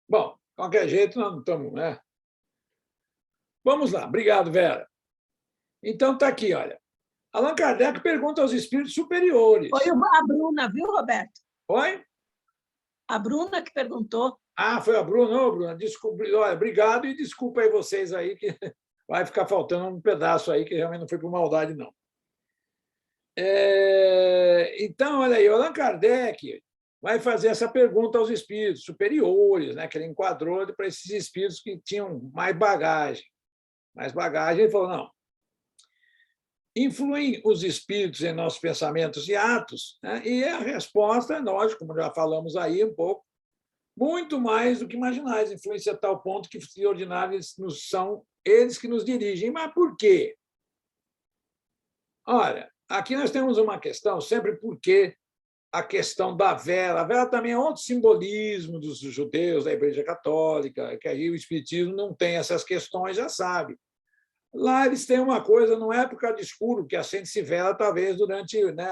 Bom, de qualquer jeito, nós não estamos, né? Vamos lá. Obrigado, Vera. Então, está aqui, olha. Allan Kardec pergunta aos espíritos Foi superiores. a Bruna, viu, Roberto? Oi? A Bruna que perguntou. Ah, foi a Bruna. Ô, Bruna, desculpa. Olha, obrigado e desculpa aí vocês aí, que vai ficar faltando um pedaço aí, que realmente não foi por maldade, não. Então, olha aí, Allan Kardec vai fazer essa pergunta aos espíritos superiores, né, que ele enquadrou para esses espíritos que tinham mais bagagem. Mais bagagem, ele falou, não, influem os espíritos em nossos pensamentos e atos, né? E a resposta é, lógico, como já falamos aí um pouco, muito mais do que imaginais, influencia a tal ponto que, de ordinário, são eles que nos dirigem. Mas por quê? Olha, aqui nós temos uma questão, sempre porque a questão da vela. A vela também é outro simbolismo dos judeus, da Igreja Católica, que aí o Espiritismo não tem essas questões, já sabe. Lá eles têm uma coisa, não é por causa de escuro, que acende-se vela, talvez, durante, né,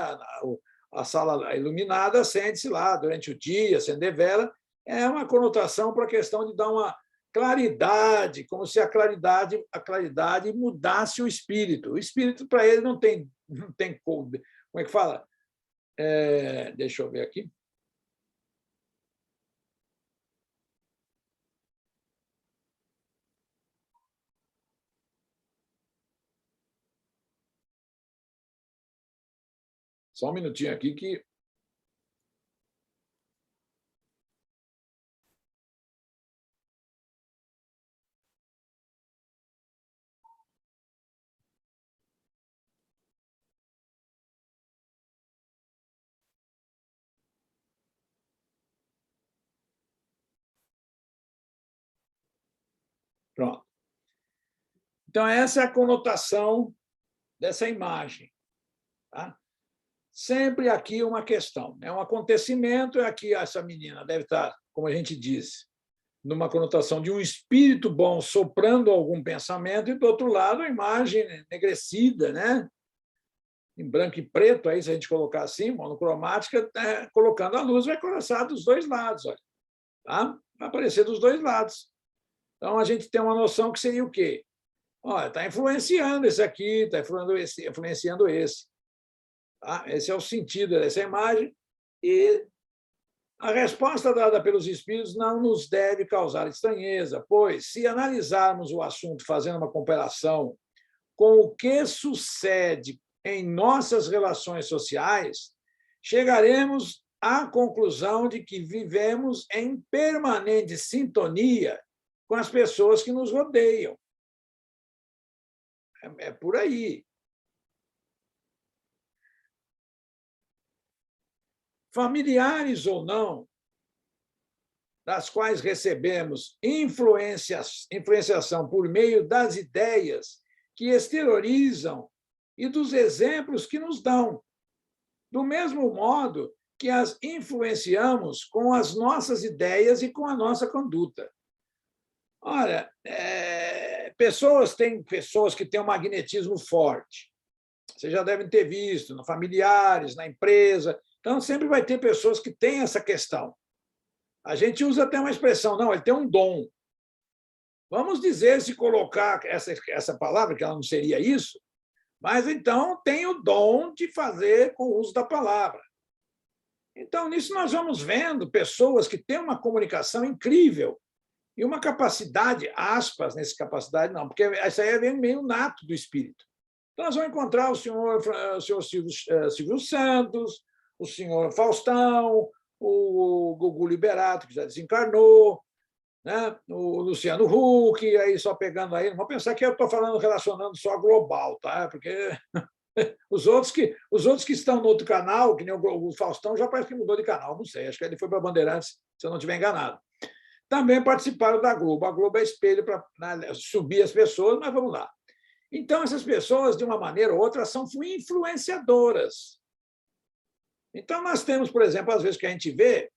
a sala iluminada, acende-se lá durante o dia, acender vela, é uma conotação para a questão de dar uma claridade, como se a claridade mudasse o espírito. O espírito, para ele, não tem como é que fala? Deixa eu ver aqui. Só um minutinho aqui que. Pronto. Então, essa é a conotação dessa imagem. Tá? Sempre aqui uma questão. É um acontecimento, é aqui essa menina deve estar, como a gente disse, numa conotação de um espírito bom soprando algum pensamento, e, do outro lado, a imagem enegrecida, né? Em branco e preto, aí, se a gente colocar assim, monocromática, colocando a luz, vai começar dos dois lados. Olha, tá? Vai aparecer dos dois lados. Então, a gente tem uma noção que seria o quê? Olha, está influenciando esse aqui, está influenciando esse. Tá? Esse é o sentido dessa imagem. E a resposta dada pelos espíritos não nos deve causar estranheza, pois, se analisarmos o assunto fazendo uma comparação com o que sucede em nossas relações sociais, chegaremos à conclusão de que vivemos em permanente sintonia com as pessoas que nos rodeiam. É por aí. Familiares ou não, das quais recebemos influenciação por meio das ideias que exteriorizam e dos exemplos que nos dão, do mesmo modo que as influenciamos com as nossas ideias e com a nossa conduta. Olha, tem pessoas que têm um magnetismo forte. Vocês já devem ter visto, no familiares, na empresa. Então, sempre vai ter pessoas que têm essa questão. A gente usa até uma expressão, não, ele tem um dom. Vamos dizer, se colocar essa palavra, que ela não seria isso, mas então tem o dom de fazer com o uso da palavra. Então, nisso nós vamos vendo pessoas que têm uma comunicação incrível e uma capacidade, aspas, nessa capacidade, não, porque isso aí é meio nato do espírito. Então, nós vamos encontrar o senhor Silvio Santos, o senhor Faustão, o Gugu Liberato, que já desencarnou, né? O Luciano Huck, aí só pegando aí, não vou pensar que eu estou falando, relacionando só global, tá? Porque os outros que estão no outro canal, que nem o Faustão, já parece que mudou de canal, não sei, acho que ele foi para Bandeirantes, se eu não estiver enganado. Também participaram da Globo. A Globo é espelho para, né, subir as pessoas, mas vamos lá. Então, essas pessoas, de uma maneira ou outra, são influenciadoras. Então, nós temos, por exemplo, às vezes que a gente vê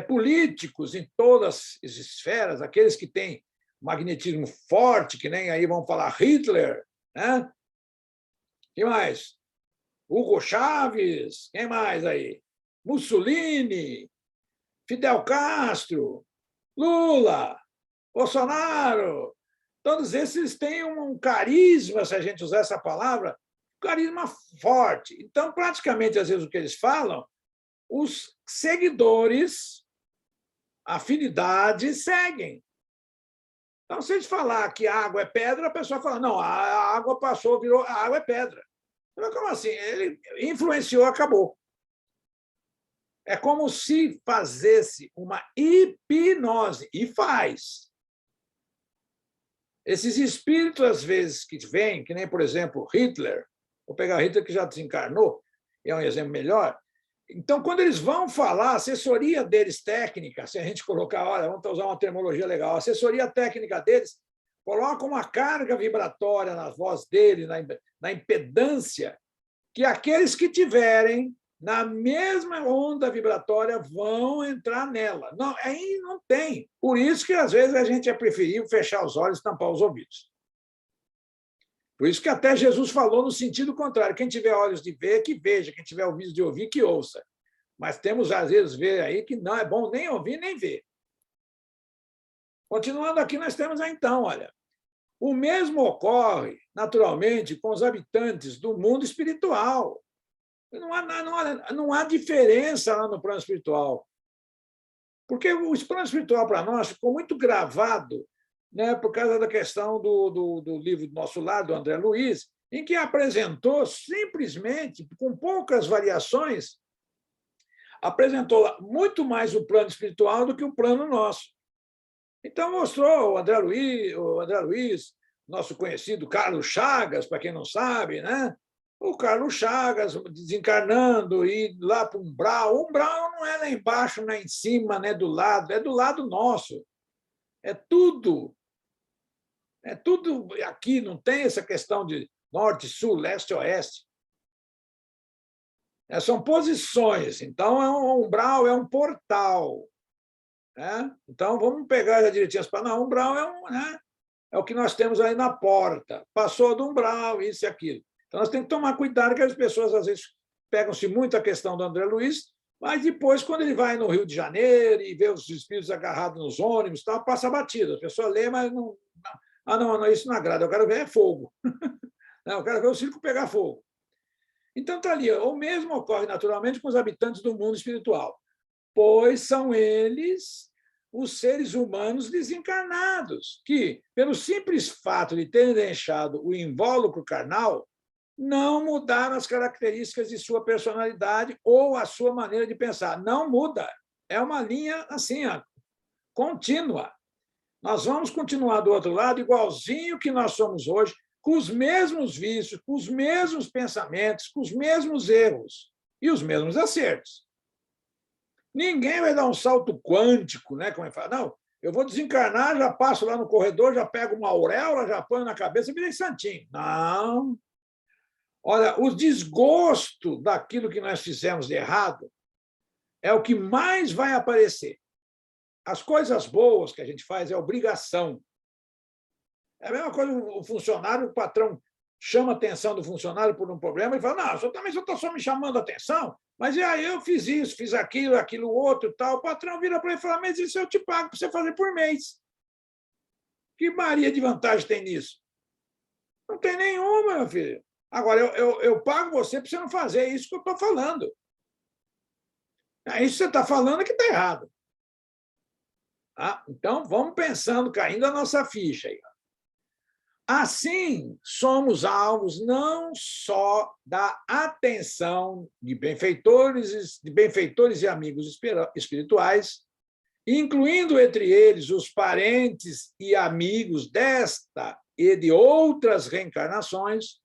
políticos em todas as esferas, aqueles que têm magnetismo forte, que nem aí vão falar Hitler, né? Quem mais? Hugo Chávez, quem mais aí? Mussolini, Fidel Castro, Lula, Bolsonaro, todos esses têm um carisma, se a gente usar essa palavra, um carisma forte. Então, praticamente, às vezes, o que eles falam, os seguidores, afinidades, seguem. Então, se a gente falar que a água é pedra, a pessoa fala, não, a água passou, virou, a água é pedra. Mas como assim? Ele influenciou, acabou. É como se fazesse uma hipnose, e faz. Esses espíritos, às vezes, que vêm, que nem, por exemplo, Hitler, vou pegar Hitler, que já desencarnou, é um exemplo melhor. Então, quando eles vão falar, a assessoria deles técnica, se a gente colocar, olha, vamos usar uma terminologia legal, a assessoria técnica deles coloca uma carga vibratória na voz dele, na impedância, que aqueles que tiverem na mesma onda vibratória vão entrar nela. Não, aí não tem. Por isso que, às vezes, a gente é preferível fechar os olhos e tampar os ouvidos. Por isso que até Jesus falou no sentido contrário. Quem tiver olhos de ver, que veja. Quem tiver ouvidos de ouvir, que ouça. Mas temos, às vezes, ver aí que não é bom nem ouvir, nem ver. Continuando aqui, nós temos, então, olha, o mesmo ocorre, naturalmente, com os habitantes do mundo espiritual. Não há diferença lá no plano espiritual. Porque o plano espiritual, para nós, ficou muito gravado, né, por causa da questão do livro do nosso lado, do André Luiz, em que apresentou simplesmente, com poucas variações, apresentou muito mais o plano espiritual do que o plano nosso. Então, mostrou o André Luiz, nosso conhecido Carlos Chagas, para quem não sabe, né? O Carlos Chagas desencarnando, e lá para o umbral. O umbral não é lá embaixo, nem em cima, nem do lado, é do lado nosso. É tudo aqui, não tem essa questão de norte, sul, leste, oeste. São posições. Então, é um umbral, é um portal. Né? Então, vamos pegar as direitinhas para... Não, umbral é o que nós temos aí na porta. Passou do umbral, isso e aquilo. Então, nós temos que tomar cuidado, que as pessoas, às vezes, pegam-se muito a questão do André Luiz, mas depois, quando ele vai no Rio de Janeiro e vê os espíritos agarrados nos ônibus, tal, passa batido. A pessoa lê, mas não... não, isso não agrada. Eu quero ver fogo. Eu quero ver o circo pegar fogo. Então, está ali. O mesmo ocorre, naturalmente, com os habitantes do mundo espiritual, pois são eles os seres humanos desencarnados, que, pelo simples fato de terem deixado o invólucro carnal, não mudaram as características de sua personalidade ou a sua maneira de pensar. Não muda. É uma linha assim, contínua. Nós vamos continuar do outro lado igualzinho que nós somos hoje, com os mesmos vícios, com os mesmos pensamentos, com os mesmos erros e os mesmos acertos. Ninguém vai dar um salto quântico, né? Como é que fala? Não, eu vou desencarnar, já passo lá no corredor, já pego uma auréola, já ponho na cabeça e virei santinho. Não. Olha, o desgosto daquilo que nós fizemos de errado é o que mais vai aparecer. As coisas boas que a gente faz é obrigação. É a mesma coisa, o funcionário, o patrão chama a atenção do funcionário por um problema e fala, não, o senhor também está só me chamando a atenção, mas e aí eu fiz isso, fiz aquilo, aquilo outro, tal. O patrão vira para ele e fala, mas isso eu te pago para você fazer por mês. Que Maria de vantagem tem nisso? Não tem nenhuma, meu filho. Agora, eu pago você para você não fazer isso que eu estou falando. Isso que você está falando é que está errado. Então, vamos pensando, caindo a nossa ficha aí. Assim, somos alvos não só da atenção de benfeitores e amigos espirituais, incluindo entre eles os parentes e amigos desta e de outras reencarnações,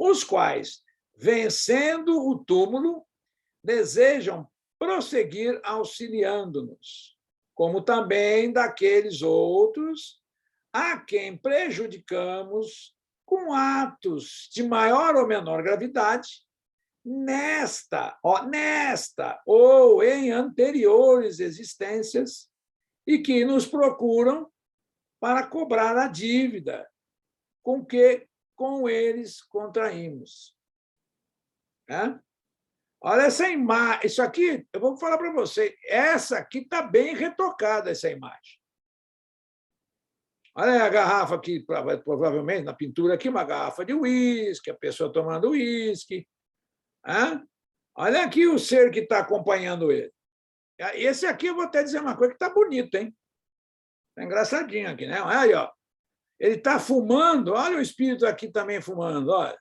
os quais, vencendo o túmulo, desejam prosseguir auxiliando-nos, como também daqueles outros a quem prejudicamos com atos de maior ou menor gravidade, nesta ou em anteriores existências, e que nos procuram para cobrar a dívida com que com eles contraímos. Olha essa imagem. Isso aqui, eu vou falar para você, essa aqui está bem retocada, essa imagem. Olha aí a garrafa aqui, provavelmente, na pintura aqui, uma garrafa de uísque, a pessoa tomando uísque. Olha aqui o ser que está acompanhando ele. Esse aqui, eu vou até dizer uma coisa que está bonito, hein? Está engraçadinho aqui, né? Olha aí, ó. Ele está fumando, olha o espírito aqui também fumando, olha.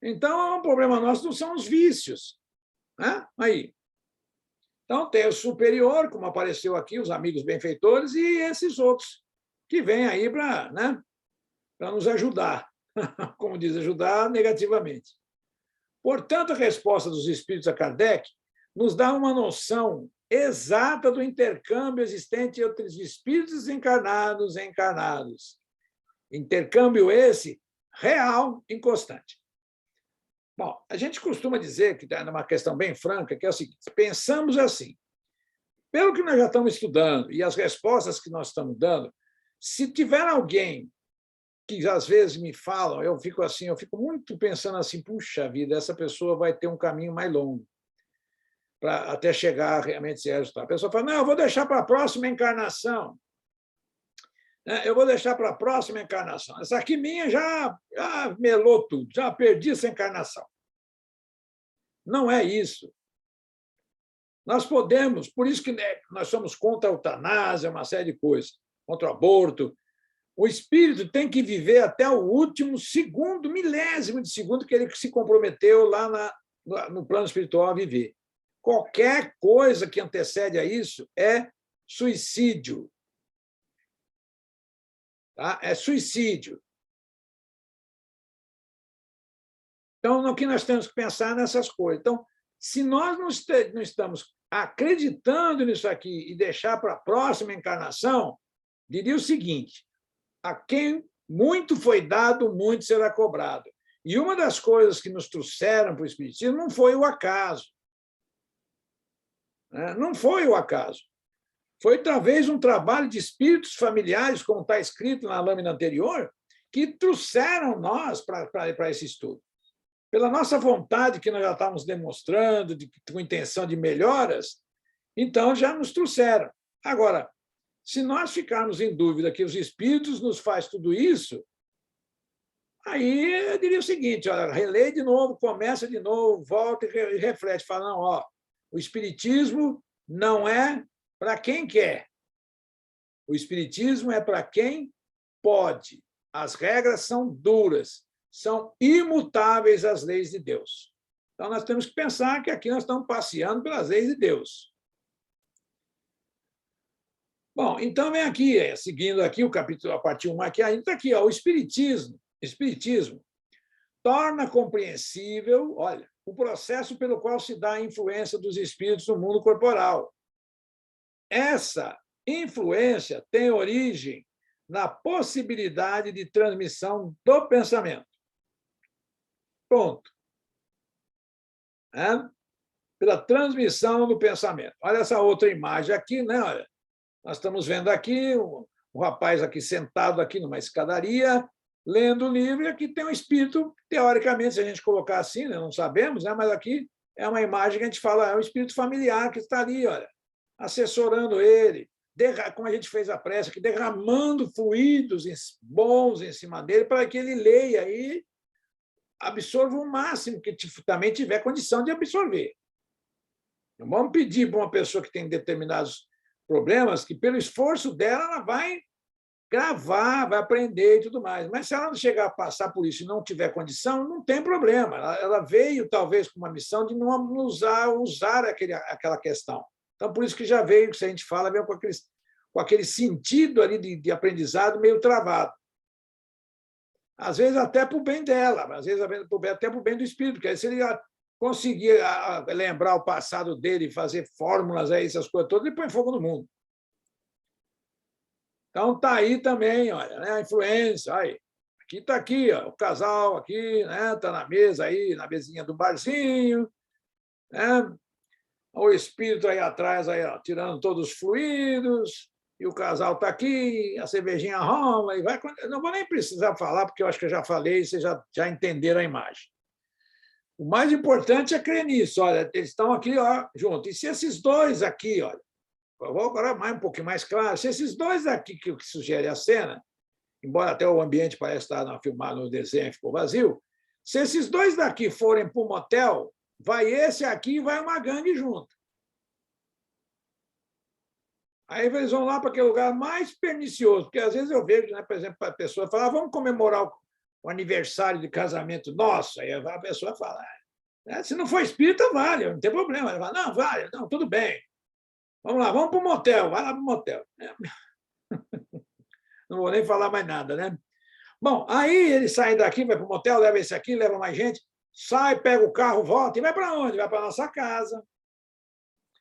Então, o problema nosso não são os vícios. Né? Aí. Então, tem o superior, como apareceu aqui, os amigos benfeitores, e esses outros que vêm aí para, né, para nos ajudar. Como diz, ajudar negativamente. Portanto, a resposta dos espíritos a Kardec nos dá uma noção exata do intercâmbio existente entre os espíritos encarnados e encarnados. Intercâmbio esse real e constante. Bom, a gente costuma dizer, que é uma questão bem franca, que é o seguinte: pensamos assim, pelo que nós já estamos estudando e as respostas que nós estamos dando, se tiver alguém que às vezes me falam, eu fico muito pensando assim, puxa vida, essa pessoa vai ter um caminho mais longo para até chegar realmente a esse resultado. A pessoa fala, não, eu vou deixar para a próxima encarnação. Eu vou deixar para a próxima encarnação. Essa aqui minha já melou tudo, já perdi essa encarnação. Não é isso. Nós podemos, por isso que nós somos contra a eutanásia, uma série de coisas, contra o aborto. O espírito tem que viver até o último segundo, milésimo de segundo que ele se comprometeu lá no plano espiritual a viver. Qualquer coisa que antecede a isso é suicídio. Tá? É suicídio. Então, o que nós temos que pensar nessas coisas. Então, se nós não estamos acreditando nisso aqui e deixar para a próxima encarnação, diria o seguinte: a quem muito foi dado, muito será cobrado. E uma das coisas que nos trouxeram para o Espiritismo não foi o acaso. Não foi o acaso. Foi talvez um trabalho de espíritos familiares, como está escrito na lâmina anterior, que trouxeram nós para esse estudo. Pela nossa vontade, que nós já estávamos demonstrando, com intenção de melhoras, então já nos trouxeram. Agora, se nós ficarmos em dúvida que os espíritos nos fazem tudo isso, aí eu diria o seguinte: olha, relê de novo, começa de novo, volta e reflete, fala, não, ó, o espiritismo não é para quem quer. O espiritismo é para quem pode. As regras são duras, são imutáveis as leis de Deus. Então, nós temos que pensar que aqui nós estamos passeando pelas leis de Deus. Bom, então vem aqui, seguindo aqui o capítulo, a parte 1 aqui, ainda está aqui, ó, o Espiritismo torna compreensível, olha, o processo pelo qual se dá a influência dos espíritos no mundo corporal. Essa influência tem origem na possibilidade de transmissão do pensamento. Ponto. Pela transmissão do pensamento. Olha essa outra imagem aqui, né? Olha, nós estamos vendo aqui um rapaz aqui sentado aqui numa escadaria, lendo o livro, e aqui tem um espírito, teoricamente, se a gente colocar assim, né? Não sabemos, né? Mas aqui é uma imagem que a gente fala, é um espírito familiar que está ali, olha, assessorando ele, como a gente fez a prece aqui, derramando fluidos bons em cima dele para que ele leia e absorva o máximo que também tiver condição de absorver. Não vamos pedir para uma pessoa que tem determinados problemas que, pelo esforço dela, ela vai gravar, vai aprender e tudo mais. Mas se ela não chegar a passar por isso e não tiver condição, não tem problema. Ela veio, talvez, com uma missão de não usar aquela questão. Então, por isso que já veio, que se a gente fala, veio com aquele sentido ali de aprendizado meio travado. Às vezes até para o bem dela, às vezes até para o bem do espírito, porque aí se ele conseguir lembrar o passado dele, fazer fórmulas, aí, essas coisas todas, ele põe fogo no mundo. Então, está aí também, olha, né, a influência. Aí. Aqui está aqui, ó, o casal aqui, né, está na mesa aí, na mesinha do barzinho, né, o espírito aí atrás, aí, ó, tirando todos os fluidos, e o casal está aqui, a cervejinha rola, e vai. Não vou nem precisar falar, porque eu acho que eu já falei, e vocês já entenderam a imagem. O mais importante é crer nisso, olha, eles estão aqui, ó, juntos. E se esses dois aqui, olha, eu vou agora um pouquinho mais claro. Se esses dois aqui que sugere a cena, embora até o ambiente pareça estar filmado no desenho, ficou vazio, se esses dois daqui forem para o motel, vai esse aqui e vai uma gangue junto. Aí eles vão lá para aquele lugar mais pernicioso, porque às vezes eu vejo, né, por exemplo, a pessoa falar, vamos comemorar o aniversário de casamento nosso. Aí a pessoa fala, se não for espírita, vale, não tem problema. Ela fala, não, vale, não, tudo bem. Vamos lá, vamos para o motel, vai lá para o motel. Não vou nem falar mais nada, né? Bom, aí eles saem daqui, vai para o motel, leva esse aqui, leva mais gente, sai, pega o carro, volta e vai para onde? Vai para a nossa casa.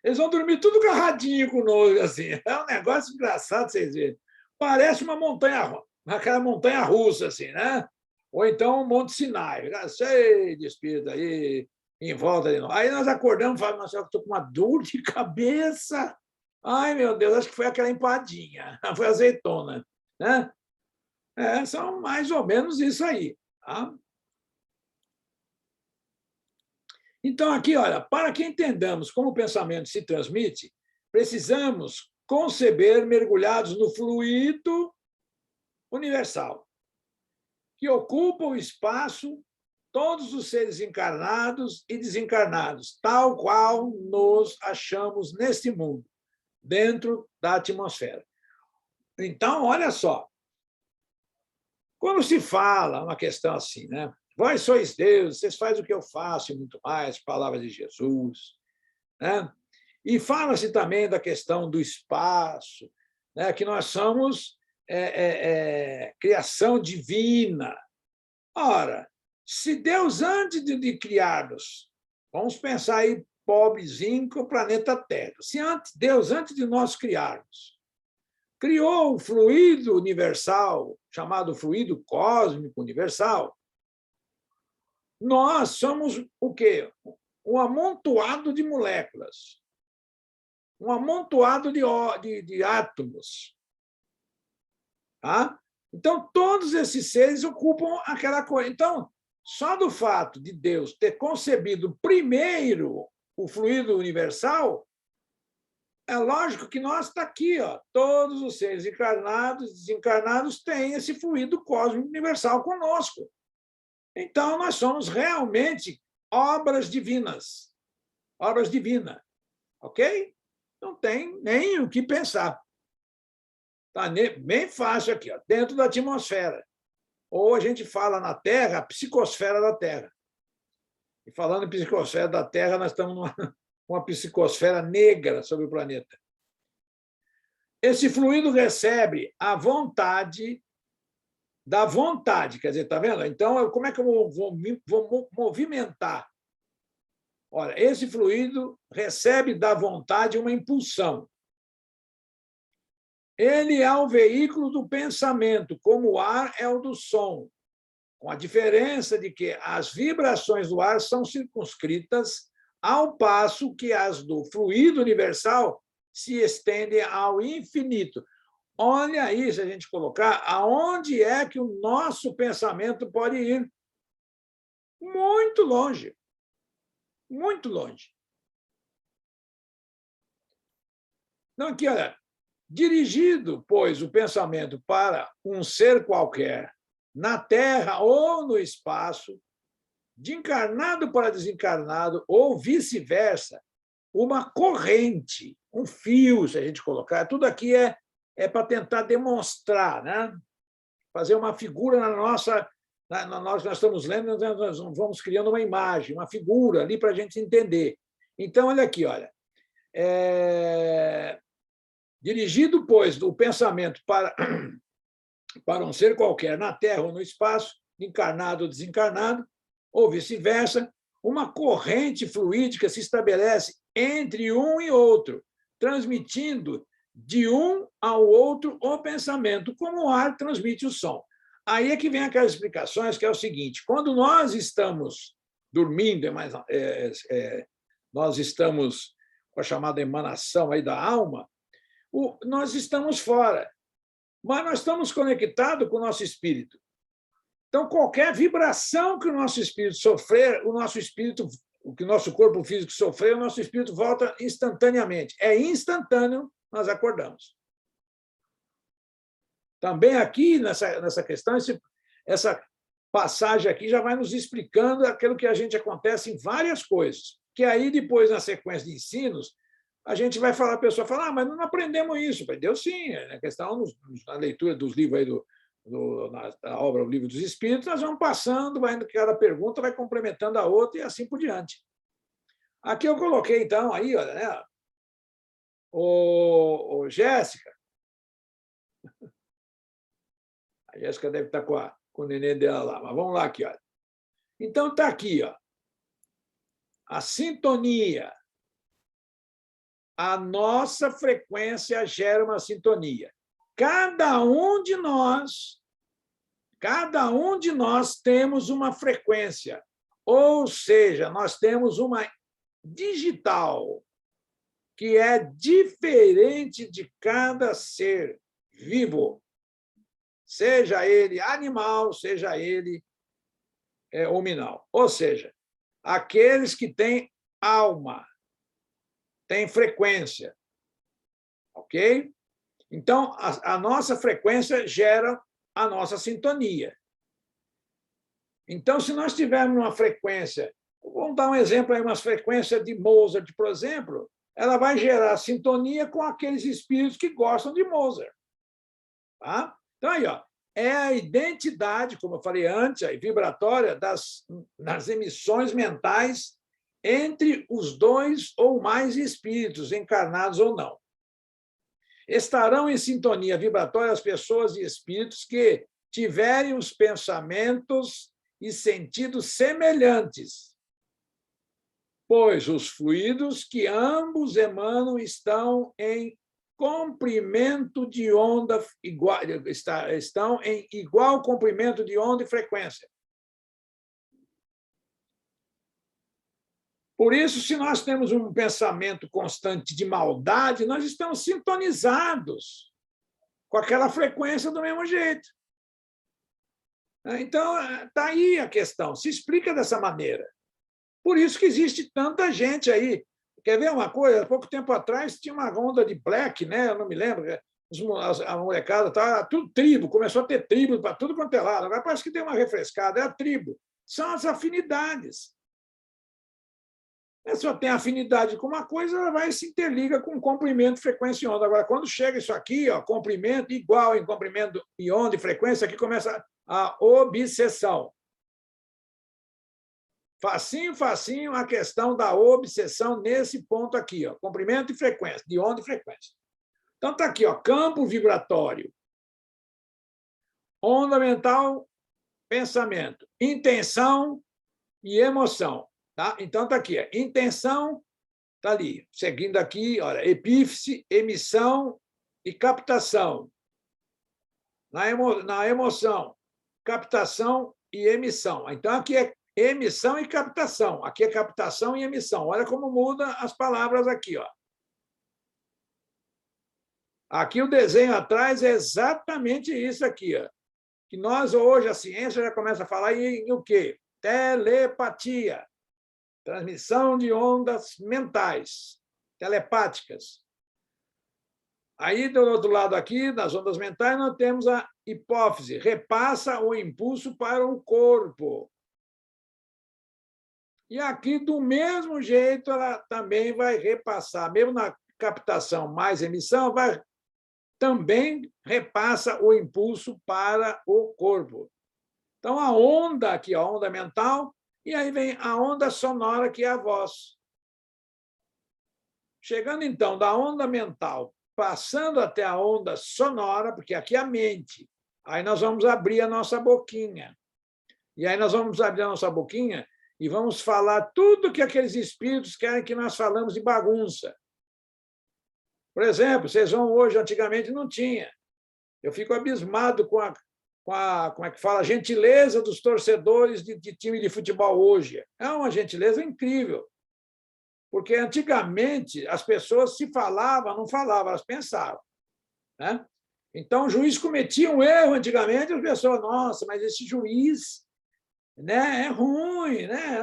Eles vão dormir tudo agarradinho conosco, assim. É um negócio engraçado, vocês verem. Parece uma montanha, aquela montanha russa, assim, né? Ou então um Monte Sinai, cheio de espírito aí, em volta de nós. Aí nós acordamos e falamos, eu estou com uma dor de cabeça. Ai, meu Deus, acho que foi aquela empadinha, foi azeitona, né? São mais ou menos isso aí. Tá? Então, aqui, olha, para que entendamos como o pensamento se transmite, precisamos conceber mergulhados no fluido universal, que ocupa o espaço todos os seres encarnados e desencarnados, tal qual nos achamos neste mundo, dentro da atmosfera. Então, olha só, quando se fala uma questão assim, né? Vós sois Deus, vocês fazem o que eu faço e muito mais, palavras de Jesus. Né? E fala-se também da questão do espaço, né? Que nós somos criação divina. Ora, se Deus, antes de criar-nos, vamos pensar aí, pobrezinho, com o planeta Terra, se Deus, antes de nós criarmos, criou o fluido universal, chamado fluido cósmico universal, nós somos o quê? Um amontoado de moléculas, um amontoado de átomos. Tá? Então, todos esses seres ocupam aquela coisa. Então, só do fato de Deus ter concebido primeiro o fluido universal, é lógico que nós está aqui, ó, todos os seres encarnados e desencarnados têm esse fluido cósmico universal conosco. Então, nós somos realmente obras divinas. Obras divinas. Ok? Não tem nem o que pensar. Está bem fácil aqui, ó, dentro da atmosfera. Ou a gente fala na Terra, a psicosfera da Terra. E falando em psicosfera da Terra, nós estamos numa psicosfera negra sobre o planeta. Esse fluido recebe a vontade da vontade, quer dizer, está vendo? Então, como é que eu vou movimentar? Olha, esse fluido recebe da vontade uma impulsão. Ele é o veículo do pensamento, como o ar é o do som, com a diferença de que as vibrações do ar são circunscritas, ao passo que as do fluido universal se estendem ao infinito. Olha aí, se a gente colocar, aonde é que o nosso pensamento pode ir? Muito longe. Muito longe. Então, aqui, olha, dirigido, pois, o pensamento para um ser qualquer, na Terra ou no espaço, de encarnado para desencarnado, ou vice-versa, uma corrente, um fio, se a gente colocar, tudo aqui é para tentar demonstrar, né? Fazer uma figura na nossa... Nós estamos lendo, nós vamos criando uma imagem, uma figura ali para a gente entender. Então, olha aqui, olha. Dirigido, pois, o pensamento para um ser qualquer, na Terra ou no espaço, encarnado ou desencarnado, ou vice-versa, uma corrente fluídica se estabelece entre um e outro, transmitindo de um ao outro o pensamento, como o ar transmite o som. Aí é que vem aquelas explicações, que é o seguinte, quando nós estamos dormindo, nós estamos com a chamada emanação aí da alma, nós estamos fora, mas nós estamos conectados com o nosso espírito. Então, qualquer vibração que o nosso espírito sofrer, o que o nosso corpo físico sofrer, o nosso espírito volta instantaneamente. É instantâneo nós acordamos. Também aqui, nessa questão, essa passagem aqui já vai nos explicando aquilo que a gente acontece em várias coisas, que aí, depois, na sequência de ensinos, a gente vai falar, a pessoa fala, mas não aprendemos isso. Aprendeu sim, na questão, na leitura dos livros aí na obra O Livro dos Espíritos, nós vamos passando, cada pergunta vai complementando a outra e assim por diante. Aqui eu coloquei, então, aí, olha, né? Jéssica. A Jéssica deve estar com o neném dela lá, mas vamos lá aqui, olha. Então, está aqui, ó. A sintonia. A nossa frequência gera uma sintonia. Cada um de nós temos uma frequência, ou seja, nós temos uma digital, que é diferente de cada ser vivo, seja ele animal, seja ele hominal. Ou seja, aqueles que têm alma, têm frequência. Ok? Então, a nossa frequência gera a nossa sintonia. Então, se nós tivermos uma frequência, vamos dar um exemplo aí, uma frequência de Mozart, por exemplo, ela vai gerar sintonia com aqueles espíritos que gostam de Mozart. Tá? Então, aí, ó, é a identidade, como eu falei antes, a vibratória das emissões mentais entre os dois ou mais espíritos, encarnados ou não. Estarão em sintonia vibratória as pessoas e espíritos que tiverem os pensamentos e sentidos semelhantes, pois os fluidos que ambos emanam estão em comprimento de onda igual, estão em igual comprimento de onda e frequência. Por isso, se nós temos um pensamento constante de maldade, nós estamos sintonizados com aquela frequência do mesmo jeito. Então, está aí a questão, se explica dessa maneira. Por isso que existe tanta gente aí. Quer ver uma coisa? Há pouco tempo atrás tinha uma onda de black, né? Eu não me lembro, a molecada estava tudo tribo, começou a ter tribo para tudo quanto é lado. Agora parece que deu uma refrescada, é a tribo. São as afinidades. A pessoa tem afinidade com uma coisa, ela vai se interliga com comprimento, frequência e onda. Agora, quando chega isso aqui, ó, comprimento igual em comprimento e onda e frequência, aqui começa a obsessão. Facinho a questão da obsessão nesse ponto aqui, ó, comprimento e frequência, de onda e frequência. Então, está aqui, ó, campo vibratório, onda mental, pensamento, intenção e emoção. Tá? Então, está aqui, ó, intenção, está ali, seguindo aqui, olha, epífise, emissão e captação. Na emoção, captação e emissão. Então, aqui é emissão e captação. Aqui é captação e emissão. Olha como muda as palavras aqui. Ó. Aqui o desenho atrás é exatamente isso aqui. Ó. Que nós, hoje, a ciência já começa a falar em o quê? Telepatia. Transmissão de ondas mentais, telepáticas. Aí, do outro lado aqui, nas ondas mentais, nós temos a hipófise. Repassa o impulso para o corpo. E aqui, do mesmo jeito, ela também vai repassar, mesmo na captação mais emissão, também repassa o impulso para o corpo. Então, a onda aqui, a onda mental, e aí vem a onda sonora, que é a voz. Chegando, então, da onda mental, passando até a onda sonora, porque aqui é a mente, aí nós vamos abrir a nossa boquinha. E aí nós vamos abrir a nossa boquinha e vamos falar tudo que aqueles espíritos querem que nós falamos de bagunça. Por exemplo, vocês vão hoje, antigamente não tinha. Eu fico abismado com a como é que fala, a gentileza dos torcedores de time de futebol hoje. É uma gentileza incrível. Porque antigamente as pessoas se falavam, não falavam, elas pensavam. Né? Então, o juiz cometia um erro antigamente, as pessoas, nossa, mas esse juiz, né, é ruim, né?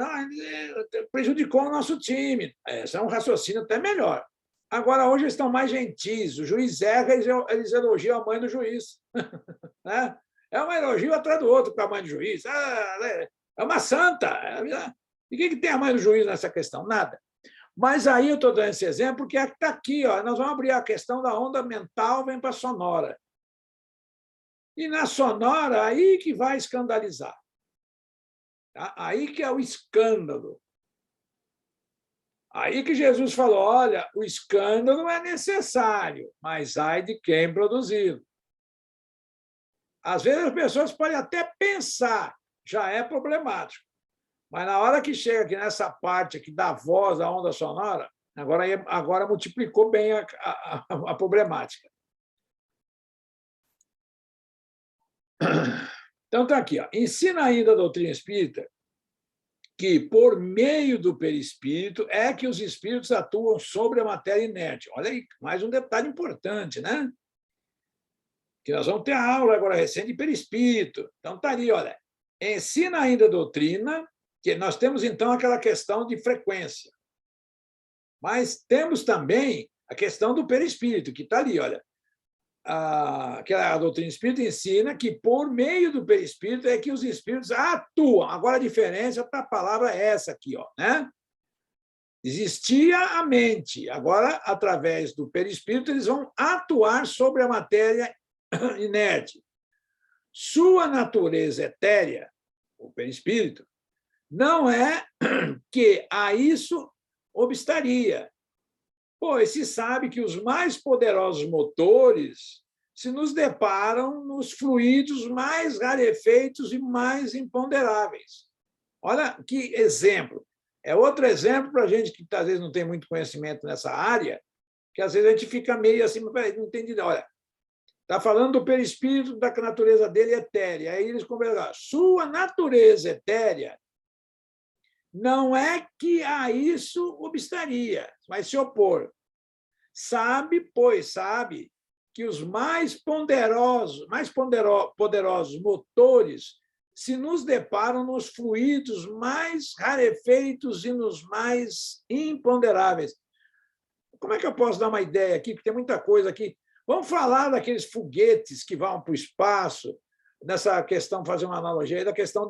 Prejudicou o nosso time. Esse é um raciocínio até melhor. Agora, hoje eles estão mais gentis. O juiz erra, eles elogiam a mãe do juiz. Né? É um elogio atrás do outro para a mãe do juiz. É uma santa. E o que tem a mãe do juiz nessa questão? Nada. Mas aí eu estou dando esse exemplo porque está aqui. Ó, nós vamos abrir a questão da onda mental, vem para a sonora. E na sonora, aí que vai escandalizar. Tá? Aí que é o escândalo. Aí que Jesus falou, olha, o escândalo é necessário, mas ai de quem produzi-lo. Às vezes as pessoas podem até pensar, já é problemático. Mas na hora que chega aqui nessa parte aqui da voz, da onda sonora, agora multiplicou bem a problemática. Então, está aqui. Ó. Ensina ainda a doutrina espírita que, por meio do perispírito, é que os espíritos atuam sobre a matéria inerte. Olha aí, mais um detalhe importante, né? Que nós vamos ter a aula agora recente de perispírito. Então, está ali, olha. Ensina ainda a doutrina, que nós temos, então, aquela questão de frequência. Mas temos também a questão do perispírito, que está ali, olha. Que a doutrina espírita ensina que, por meio do perispírito, é que os espíritos atuam. Agora, a diferença para a palavra é essa aqui, ó, né? Existia a mente. Agora, através do perispírito, eles vão atuar sobre a matéria inerte. Sua natureza etérea, o perispírito, não é que a isso obstaria, pois se sabe que os mais poderosos motores se nos deparam nos fluidos mais rarefeitos e mais imponderáveis. Olha que exemplo. É outro exemplo para a gente que às vezes não tem muito conhecimento nessa área, que às vezes a gente fica meio assim, mas não entendi. Olha, está falando do perispírito, da natureza dele etérea. Aí eles conversam. Sua natureza etérea não é que a isso obstaria, vai se opor. Sabe, pois, sabe que os mais poderosos motores se nos deparam nos fluidos mais rarefeitos e nos mais imponderáveis. Como é que eu posso dar uma ideia aqui? Porque tem muita coisa aqui. Vamos falar daqueles foguetes que vão para o espaço, nessa questão, fazer uma analogia aí, da questão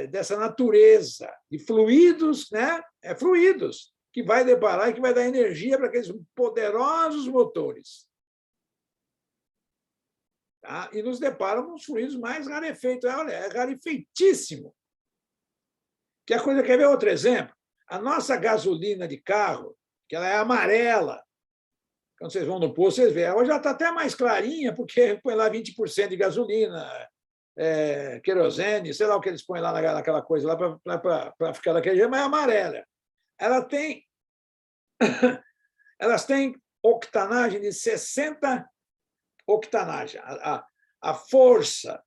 dessa natureza de fluidos, né? Fluidos, que vai deparar e que vai dar energia para aqueles poderosos motores. Tá? E nos deparam com os fluidos mais rarefeitos. Olha, é rarefeitíssimo. Quer ver outro exemplo? A nossa gasolina de carro, que ela é amarela. Quando vocês vão no posto, vocês veem. Hoje já está até mais clarinha, porque põe lá 20% de gasolina, querosene, sei lá o que eles põem lá naquela coisa, lá para ficar daquele jeito, mas é amarela. Elas têm octanagem de 60 octanagem. A força,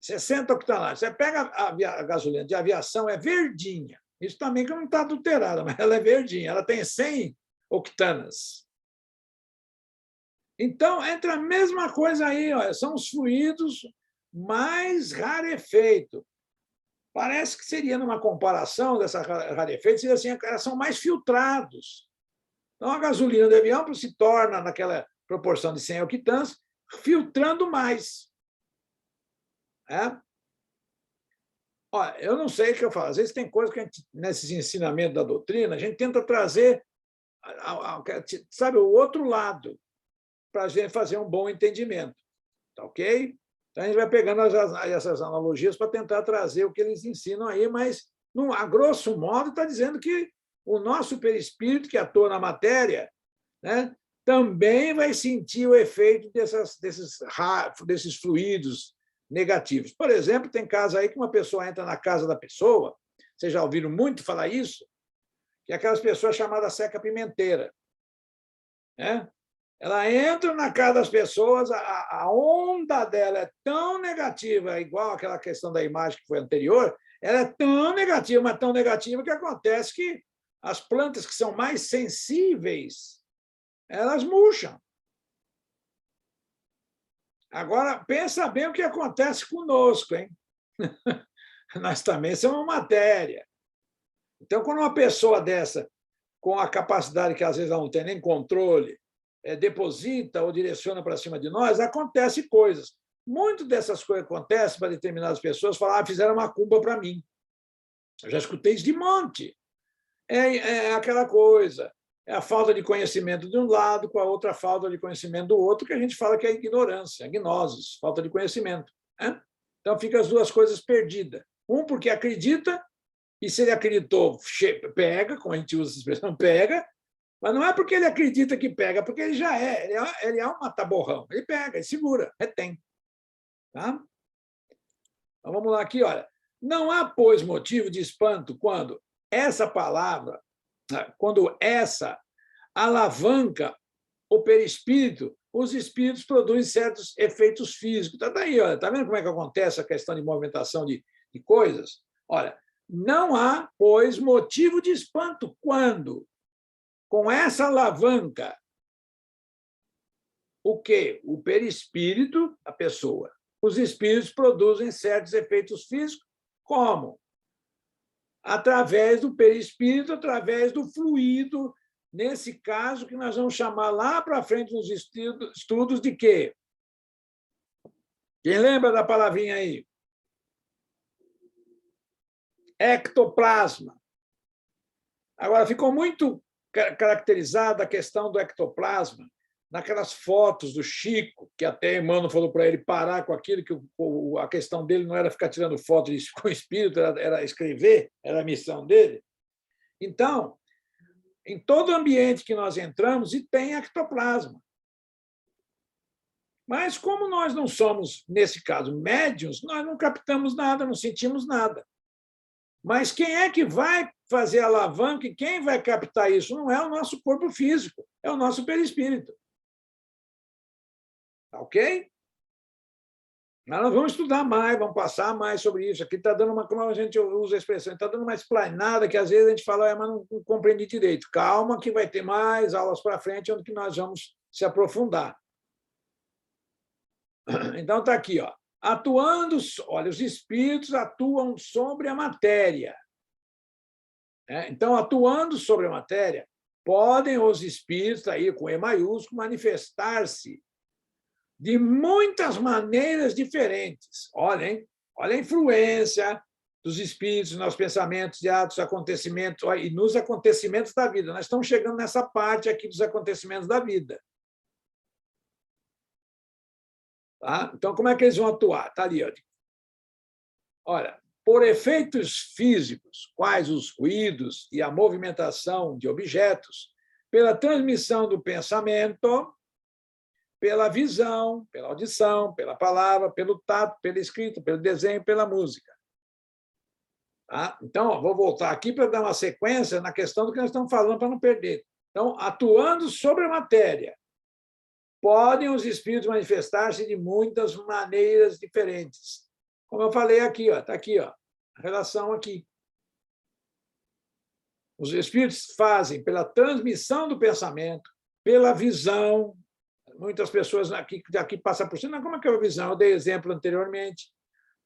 60 octanagem. Você pega a gasolina de aviação, é verdinha. Isso também que não está adulterada, mas ela é verdinha. Ela tem 100 octanas. Então, entra a mesma coisa aí. Olha, são os fluidos mais rarefeitos. Parece que seria, numa comparação dessa rarefeito, seria assim, elas são mais filtrados. Então, a gasolina do avião se torna, naquela proporção de 100 octanas, filtrando mais. Olha, eu não sei o que eu falo. Às vezes tem coisa que a gente, nesses ensinamentos da doutrina, a gente tenta trazer, sabe, o outro lado, para a gente fazer um bom entendimento. Tá ok? Então, a gente vai pegando essas analogias para tentar trazer o que eles ensinam aí, mas, a grosso modo, está dizendo que o nosso perispírito, que atua na matéria, né, também vai sentir o efeito desses fluidos negativos. Por exemplo, tem casos aí que uma pessoa entra na casa da pessoa, vocês já ouviram muito falar isso, que é aquelas pessoas chamadas seca-pimenteira. Né? Ela entra na casa das pessoas, a onda dela é tão negativa, igual aquela questão da imagem que foi anterior, ela é tão negativa, mas tão negativa que acontece que as plantas que são mais sensíveis, elas murcham. Agora, pensa bem o que acontece conosco, hein? Nós também somos matéria. Então, quando uma pessoa dessa com a capacidade que às vezes ela não tem nem controle, deposita ou direciona para cima de nós, acontecem coisas. Muito dessas coisas acontecem para determinadas pessoas, falar, fizeram uma macumba para mim. Eu já escutei isso de monte. É aquela coisa, é a falta de conhecimento de um lado com a outra falta de conhecimento do outro, que a gente fala que é ignorância, gnosis, falta de conhecimento. Né? Então, fica as duas coisas perdidas. Um porque acredita, e se ele acreditou, pega, como a gente usa essa expressão, pega, mas não é porque ele acredita que pega, porque ele já ele é um mata-borrão. Ele pega, ele segura, retém. Tá? Então, vamos lá aqui, olha. Não há, pois, motivo de espanto quando essa palavra, quando essa alavanca o perispírito, os espíritos produzem certos efeitos físicos. Está daí, olha, tá vendo como é que acontece a questão de movimentação de coisas? Olha, não há, pois, motivo de espanto quando, com essa alavanca, o quê? O perispírito, a pessoa. Os espíritos produzem certos efeitos físicos, como? Através do perispírito, através do fluido, nesse caso que nós vamos chamar lá para frente nos estudos de quê? Quem lembra da palavrinha aí? Ectoplasma. Agora, ficou muito caracterizada a questão do ectoplasma naquelas fotos do Chico, que até Emmanuel falou para ele parar com aquilo, que a questão dele não era ficar tirando foto com o espírito, era escrever, era a missão dele. Então, em todo ambiente que nós entramos, e tem ectoplasma. Mas, como nós não somos, nesse caso, médiuns, nós não captamos nada, não sentimos nada. Mas quem é que vai fazer a alavanca e quem vai captar isso? Não é o nosso corpo físico, é o nosso perispírito. Ok? Mas nós vamos estudar mais, vamos passar mais sobre isso. Aqui está dando uma, como a gente usa a expressão, está dando uma explanada que às vezes a gente fala, mas não compreendi direito. Calma, que vai ter mais aulas para frente, onde que nós vamos se aprofundar. Então, está aqui, ó. Atuando, olha, os espíritos atuam sobre a matéria. Então, atuando sobre a matéria, podem os espíritos, aí com E maiúsculo, manifestar-se de muitas maneiras diferentes. Olha, hein? Olha a influência dos espíritos nos pensamentos, e atos, acontecimentos, e nos acontecimentos da vida. Nós estamos chegando nessa parte aqui dos acontecimentos da vida. Tá? Então, como é que eles vão atuar? Está ali. Olha, por efeitos físicos, quais os ruídos e a movimentação de objetos, pela transmissão do pensamento, pela visão, pela audição, pela palavra, pelo tato, pela escrita, pelo desenho, pela música. Tá? Então, vou voltar aqui para dar uma sequência na questão do que nós estamos falando, para não perder. Então, atuando sobre a matéria, podem os espíritos manifestar-se de muitas maneiras diferentes. Como eu falei aqui, está aqui, ó, a relação aqui. Os espíritos fazem pela transmissão do pensamento, pela visão. Muitas pessoas aqui passam por cima. Como é que é a visão? Eu dei exemplo anteriormente.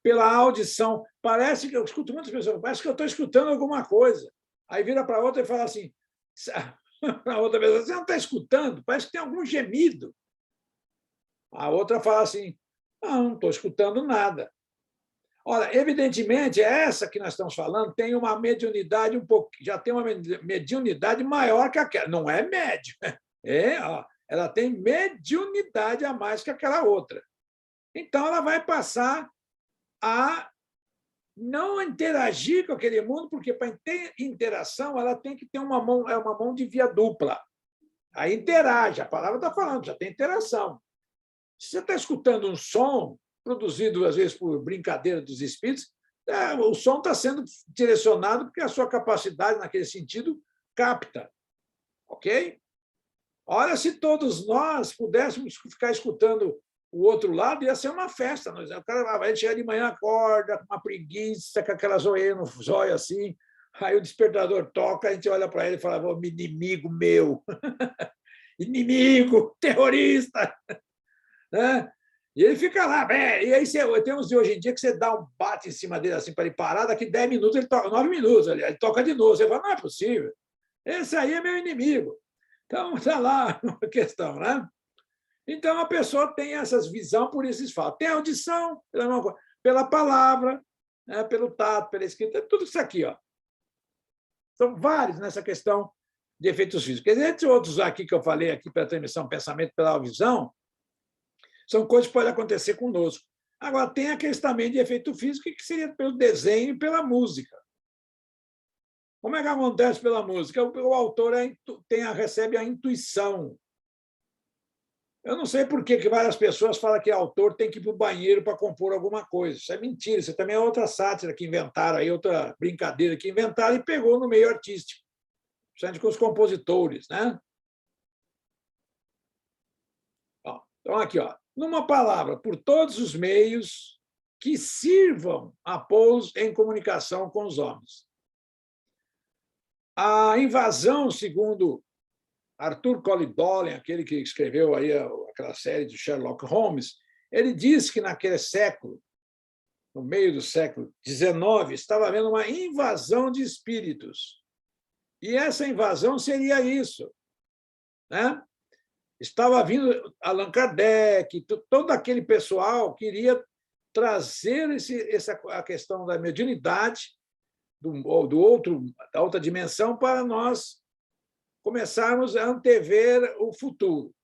Pela audição. Parece que eu escuto muitas pessoas, parece que eu estou escutando alguma coisa. Aí vira para outra e fala assim, a outra pessoa, você não está escutando? Parece que tem algum gemido. A outra fala assim, não estou escutando nada. Ora, evidentemente, essa que nós estamos falando tem uma mediunidade já tem uma mediunidade maior que aquela. Não é médio. Ela tem mediunidade a mais que aquela outra. Então, ela vai passar a não interagir com aquele mundo, porque para ter interação, ela tem que ter uma mão de via dupla. Aí interage, a palavra está falando, já tem interação. Se você está escutando um som, produzido, às vezes, por brincadeira dos espíritos, o som está sendo direcionado porque a sua capacidade, naquele sentido, capta. Ok? Olha, se todos nós pudéssemos ficar escutando o outro lado, ia ser uma festa. O cara vai chegar de manhã, acorda com uma preguiça, com aquela zoeira no zóio assim, aí o despertador toca, a gente olha para ele e fala, inimigo meu, inimigo, terrorista. Né? E ele fica lá, e aí tem uns de hoje em dia que você dá um bate em cima dele assim para ele parar, daqui 10 minutos, ele toca, 9 minutos, ele toca de novo. Você fala, não é possível. Esse aí é meu inimigo. Então, está lá uma questão, né? Então, a pessoa tem essas visões por esses fatos. Tem audição, pela palavra, né? Pelo tato, pela escrita, tudo isso aqui. Ó. São vários nessa questão de efeitos físicos. Entre outros aqui que eu falei aqui pela transmissão, pensamento pela audição, são coisas que podem acontecer conosco. Agora, tem aqueles também de efeito físico, que seria pelo desenho e pela música. Como é que acontece pela música? O autor recebe a intuição. Eu não sei por que várias pessoas falam que autor tem que ir para o banheiro para compor alguma coisa. Isso é mentira, isso também é outra sátira que inventaram, aí, outra brincadeira que inventaram e pegou no meio artístico, principalmente com os compositores. Né? Então, aqui, ó, numa palavra, por todos os meios que sirvam a pôr em comunicação com os homens. A invasão, segundo Arthur Conan Doyle, aquele que escreveu aí aquela série de Sherlock Holmes, ele diz que naquele século, no meio do século XIX, estava havendo uma invasão de espíritos. E essa invasão seria isso. Né? Estava vindo Allan Kardec, todo aquele pessoal queria trazer a questão da mediunidade, da outra dimensão, para nós começarmos a antever o futuro.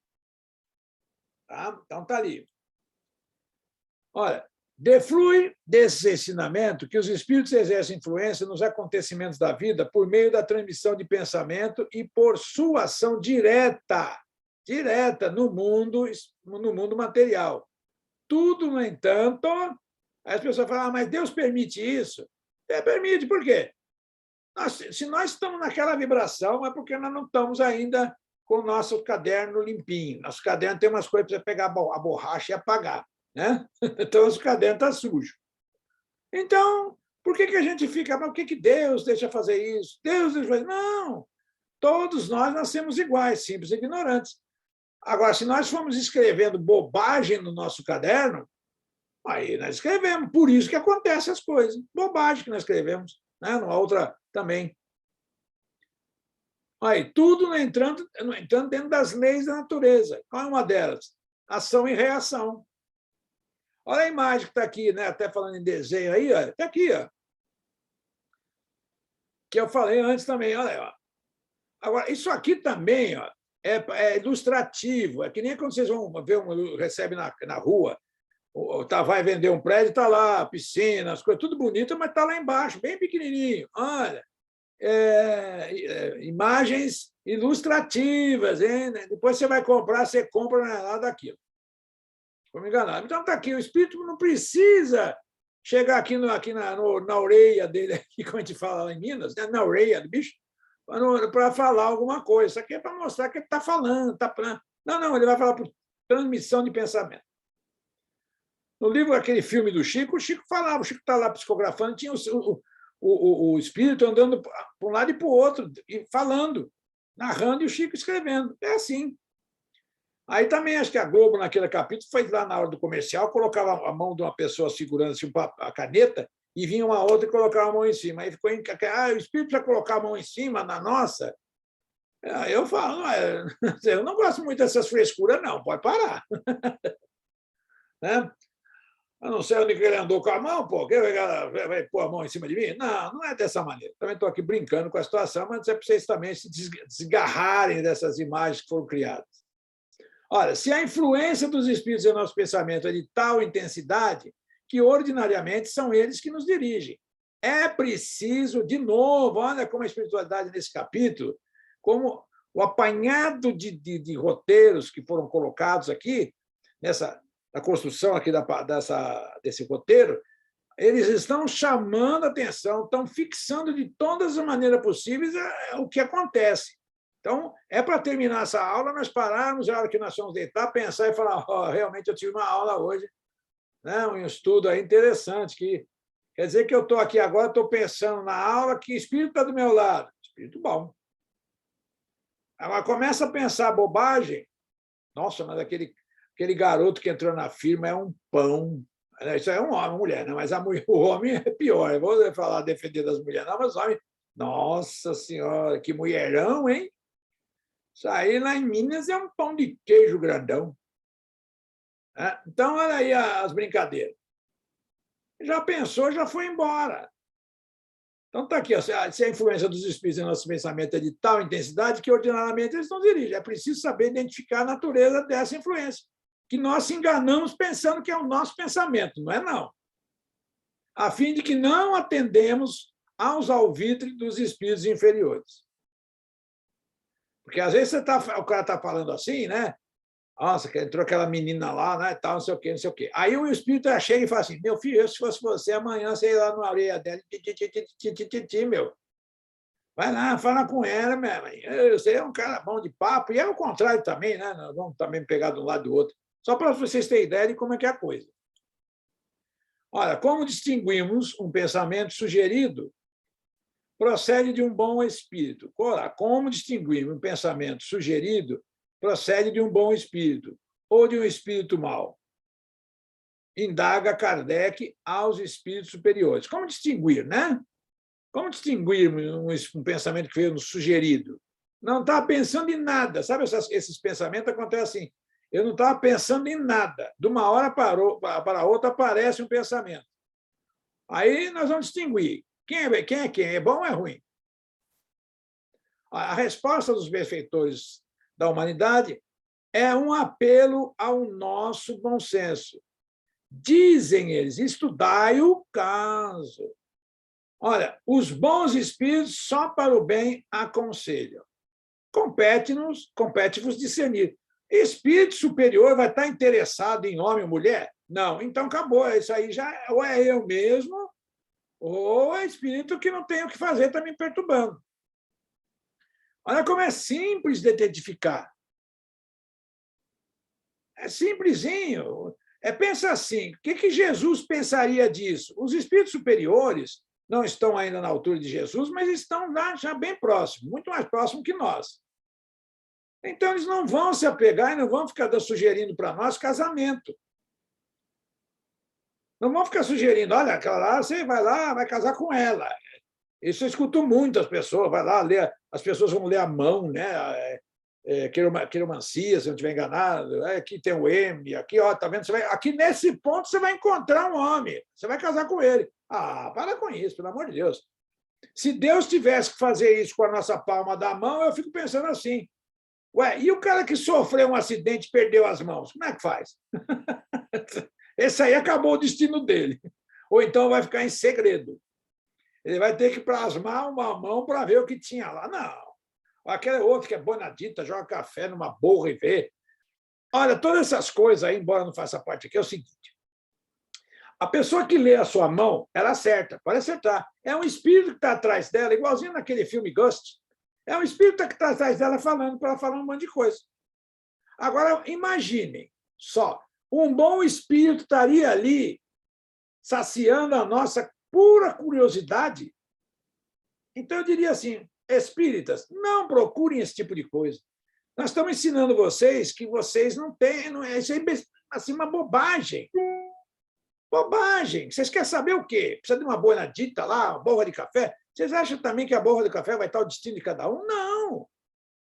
Tá? Então, está ali. Olha, deflui desse ensinamento que os espíritos exercem influência nos acontecimentos da vida por meio da transmissão de pensamento e por sua ação direta no mundo material. Tudo, no entanto, as pessoas falam, mas Deus permite isso? Permite, por quê? Se nós estamos naquela vibração, é porque nós não estamos ainda com o nosso caderno limpinho. Nosso caderno tem umas coisas para você pegar a borracha e apagar. Né? Então, nosso caderno está sujo. Então, por que a gente fica... Por que Deus deixa fazer isso? Deus deixa fazer... Não! Todos nós nascemos iguais, simples e ignorantes. Agora, se nós formos escrevendo bobagem no nosso caderno, aí nós escrevemos. Por isso que acontecem as coisas. Bobagem que nós escrevemos. Né? Numa outra também. Aí, tudo entrando dentro das leis da natureza. Qual é uma delas? Ação e reação. Olha a imagem que está aqui, né? Até falando em desenho aí, está aqui, ó. Que eu falei antes também. Olha, ó. Agora, isso aqui também ó, é ilustrativo. É que nem quando vocês vão ver, recebe na rua, vai vender um prédio, está lá, piscina, as coisas, tudo bonito, mas está lá embaixo, bem pequenininho. Olha, imagens ilustrativas, hein? Depois você vai comprar, você compra, não é nada daquilo. Vou me enganar. Então, está aqui, o espírito não precisa chegar aqui na orelha dele, aqui, como a gente fala lá em Minas, né? Na orelha do bicho, para falar alguma coisa. Isso aqui é para mostrar que ele está falando. Não, ele vai falar por transmissão de pensamento. No livro, aquele filme do Chico, o Chico falava, o Chico está lá psicografando, tinha o espírito andando para um lado e para o outro, e falando, narrando, e o Chico escrevendo. É assim. Aí também, acho que a Globo, naquele capítulo, foi lá na hora do comercial, colocava a mão de uma pessoa segurando assim, a caneta, e vinha uma outra e colocava a mão em cima. Aí ficou, o espírito precisa colocar a mão em cima, na nossa. Aí eu falo, eu não gosto muito dessas frescuras, não, pode parar. Né? Eu não sei onde ele andou com a mão, pô, vai pôr a mão em cima de mim? Não é dessa maneira. Também estou aqui brincando com a situação, mas é para vocês também se desgarrarem dessas imagens que foram criadas. Olha, se a influência dos espíritos em nosso pensamento é de tal intensidade que, ordinariamente, são eles que nos dirigem. É preciso, de novo, olha como a espiritualidade nesse capítulo, como o apanhado de roteiros que foram colocados aqui, na construção aqui desse roteiro, eles estão chamando a atenção, estão fixando de todas as maneiras possíveis o que acontece. Então, é para terminar essa aula, nós pararmos, a hora que nós vamos deitar, pensar e falar, realmente eu tive uma aula hoje, né? Um estudo aí interessante, que quer dizer que eu estou aqui agora, estou pensando na aula, que espírito está do meu lado? Espírito bom. Agora, começa a pensar bobagem, nossa, mas aquele garoto que entrou na firma é um pão. Isso é um homem, uma mulher, né? Mas o homem é pior. Eu vou falar defender das mulheres, não, mas o homem Nossa Senhora, que mulherão, hein? Isso aí lá em Minas é um pão de queijo grandão. Então, olha aí as brincadeiras. Já pensou, já foi embora. Então, está aqui. Se a influência dos espíritos em nosso pensamento é de tal intensidade que, ordinariamente, eles não dirigem. É preciso saber identificar a natureza dessa influência, que nós se enganamos pensando que é o nosso pensamento. Não é, não. A fim de que não atendemos aos alvitres dos espíritos inferiores. Porque, às vezes, o cara está falando assim, né? Nossa, entrou aquela menina lá, né? Tal, não sei o quê, não sei o quê. Aí o espírito chega e fala assim: meu filho, se fosse você, amanhã você ia lá na orelha dela, meu. Vai lá, fala com ela, minha mãe. Você é um cara bom de papo, e é o contrário também, né? Nós vamos também pegar de um lado do outro. Só para vocês terem ideia de como é que é a coisa. Olha, como distinguimos um pensamento sugerido procede de um bom espírito? Como distinguimos um pensamento sugerido procede de um bom espírito ou de um espírito mau? Indaga Kardec aos espíritos superiores. Como distinguir, né? Como distinguir um pensamento que veio no sugerido? Não estava pensando em nada. Sabe, esses pensamentos acontecem assim. Eu não estava pensando em nada. De uma hora para outra aparece um pensamento. Aí nós vamos distinguir. Quem é quem? É bom ou é ruim? A resposta dos benfeitores da humanidade é um apelo ao nosso bom senso. Dizem eles, estudai o caso. Olha, os bons espíritos só para o bem aconselham. Compete-vos discernir. Espírito superior vai estar interessado em homem ou mulher? Não, então acabou. Isso aí já ou é eu mesmo, ou é espírito que não tem o que fazer, está me perturbando. Olha como é simples de identificar. É simplesinho. Pensa assim, o que Jesus pensaria disso? Os espíritos superiores não estão ainda na altura de Jesus, mas estão lá já bem próximos, muito mais próximos que nós. Então, eles não vão se apegar e não vão ficar sugerindo para nós casamento. Não vão ficar sugerindo, olha, aquela lá, você vai lá, vai casar com ela. Isso eu escuto muito as pessoas, vai lá ler, as pessoas vão ler a mão, né? Quiromancia, se eu não estiver enganado, aqui tem o M, aqui, ó, tá vendo? Aqui nesse ponto você vai encontrar um homem, você vai casar com ele. Ah, para com isso, pelo amor de Deus. Se Deus tivesse que fazer isso com a nossa palma da mão, eu fico pensando assim, e o cara que sofreu um acidente e perdeu as mãos, como é que faz? Esse aí acabou o destino dele. Ou então vai ficar em segredo. Ele vai ter que plasmar uma mão para ver o que tinha lá. Não. Aquele outro que é bonadita, joga café numa borra e vê. Olha, todas essas coisas aí, embora não faça parte aqui, é o seguinte. A pessoa que lê a sua mão, ela acerta, pode acertar. É um espírito que está atrás dela, igualzinho naquele filme Ghost. É um espírito que está atrás dela falando, para ela falar um monte de coisa. Agora, imaginem só, um bom espírito estaria ali saciando a nossa pura curiosidade. Então, eu diria assim, espíritas, não procurem esse tipo de coisa. Nós estamos ensinando vocês que vocês não têm, isso é assim, uma bobagem. Bobagem. Vocês querem saber o quê? Precisa de uma bonadita lá, uma borra de café? Vocês acham também que a borra de café vai estar o destino de cada um? Não.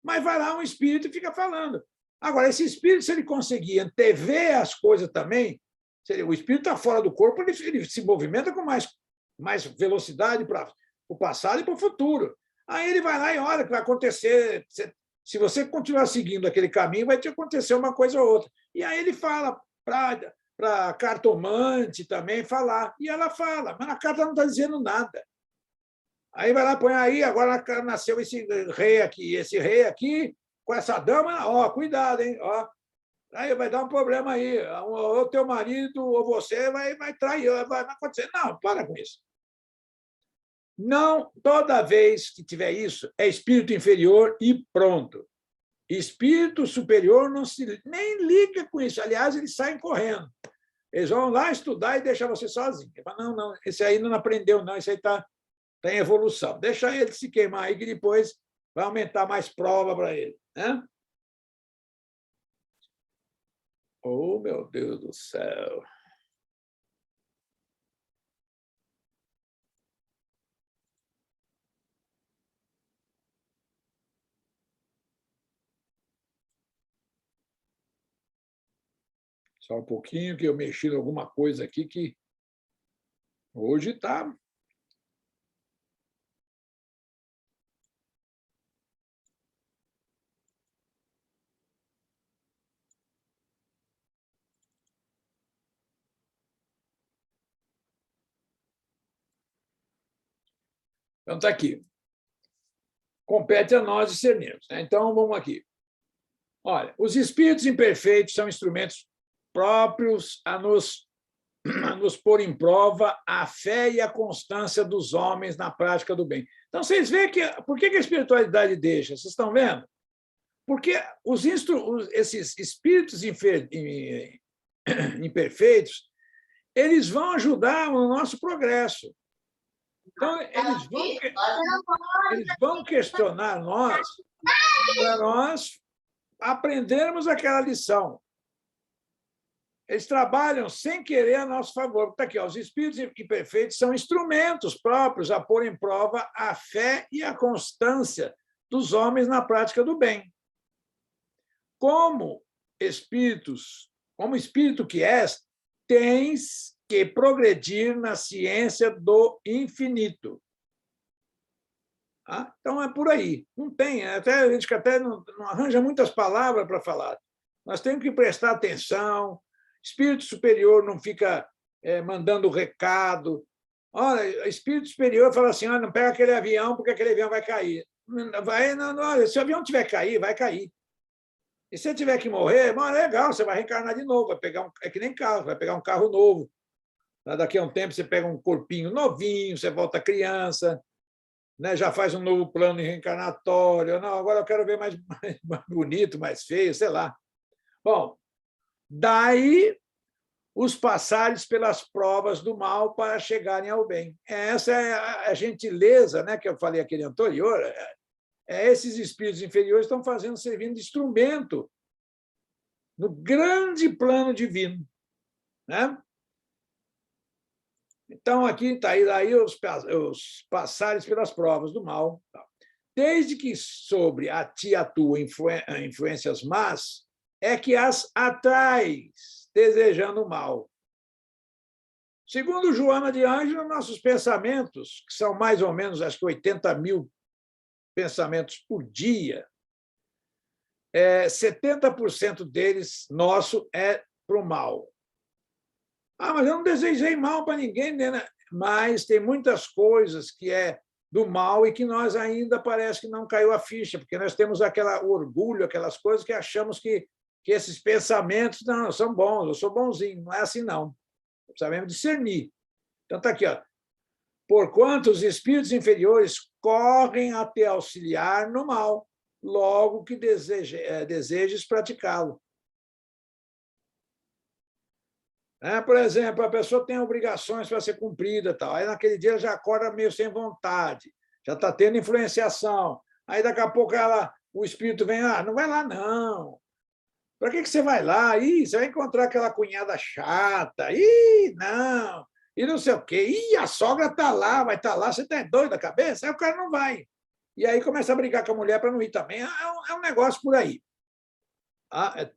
Mas vai lá um espírito e fica falando. Agora, esse espírito, se ele conseguir antever as coisas também, o espírito está fora do corpo, ele se movimenta com mais velocidade para o passado e para o futuro. Aí ele vai lá e olha o que vai acontecer. Se você continuar seguindo aquele caminho, vai te acontecer uma coisa ou outra. E aí ele fala para a cartomante também falar. E ela fala, mas a carta não está dizendo nada. Aí vai lá, põe aí, agora nasceu esse rei aqui, com essa dama, ó, cuidado, hein? Ó. Aí vai dar um problema aí. Ou teu marido, ou você vai trair, vai acontecer. Não, para com isso. Não, toda vez que tiver isso, é espírito inferior e pronto. Espírito superior nem liga com isso. Aliás, eles saem correndo. Eles vão lá estudar e deixam você sozinho. Não, esse aí não aprendeu, não, esse aí está em evolução. Deixa ele se queimar aí, que depois vai aumentar mais prova para ele. Né? Oh, meu Deus do céu! Só um pouquinho, que eu mexi em alguma coisa aqui que hoje está... Então, está aqui. Compete a nós discernirmos. Então, vamos aqui. Olha, os espíritos imperfeitos são instrumentos próprios a nos pôr em prova a fé e a constância dos homens na prática do bem. Então, vocês veem que... Por que a espiritualidade deixa? Vocês estão vendo? Porque esses espíritos imperfeitos, eles vão ajudar no nosso progresso. Então, eles vão questionar nós para nós aprendermos aquela lição. Eles trabalham sem querer a nosso favor. Está aqui, ó, os espíritos imperfeitos são instrumentos próprios a pôr em prova a fé e a constância dos homens na prática do bem. Como espírito que és, tens que progredir na ciência do infinito. Então, é por aí. Não tem, a gente até não arranja muitas palavras para falar. Nós temos que prestar atenção. Espírito superior não fica mandando recado. Olha, espírito superior fala assim, não pega aquele avião, porque aquele avião vai cair. Olha, se o avião tiver que cair, vai cair. E se tiver que morrer, legal, você vai reencarnar de novo, vai pegar é que nem carro, vai pegar um carro novo. Daqui a um tempo você pega um corpinho novinho, você volta criança, né? Já faz um novo plano reencarnatório. Não, agora eu quero ver mais bonito, mais feio, sei lá. Bom, daí os passares pelas provas do mal para chegarem ao bem. Essa é a gentileza, né, que eu falei aquele anterior. Esses espíritos inferiores estão servindo de instrumento no grande plano divino, né? Então, aqui está aí os passares pelas provas do mal. Desde que sobre a ti atuam influências más, é que as atrais, desejando o mal. Segundo Joana de Ângelo, nossos pensamentos, que são mais ou menos, acho que 80 mil pensamentos por dia, 70% deles, nosso, é para o mal. Mas eu não desejei mal para ninguém, né? Mas tem muitas coisas que é do mal e que nós ainda parece que não caiu a ficha, porque nós temos aquele orgulho, aquelas coisas que achamos que esses pensamentos não são bons, eu sou bonzinho. Não é assim, não. Precisamos discernir. Então, está aqui, ó. Porquanto os espíritos inferiores correm a te auxiliar no mal, logo que desejes praticá-lo. Por exemplo, a pessoa tem obrigações para ser cumprida, tal. Aí, naquele dia, ela já acorda meio sem vontade, já está tendo influenciação. Aí, daqui a pouco, o espírito vem, não vai lá, não. Para que você vai lá? Você vai encontrar aquela cunhada chata. Não. E não sei o quê. A sogra está lá, vai estar lá. Você está doido da cabeça? Aí o cara não vai. E aí começa a brigar com a mulher para não ir também. É um negócio por aí.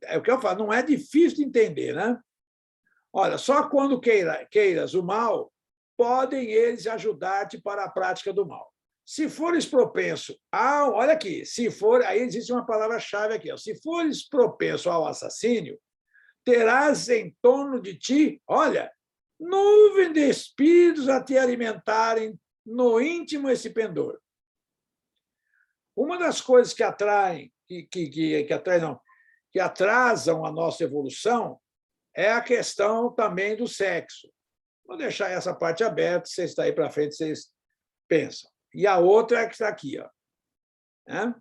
É o que eu falo, não é difícil de entender, né? Olha, só quando queiras o mal, podem eles ajudar-te para a prática do mal. Se fores propenso ao... Olha aqui, aí existe uma palavra-chave aqui. Se fores propenso ao assassínio, terás em torno de ti, olha, nuvem de espíritos a te alimentarem no íntimo esse pendor. Uma das coisas que que atrasam a nossa evolução é a questão também do sexo. Vou deixar essa parte aberta, vocês estão aí para frente, vocês pensam. E a outra é que está aqui. Ó.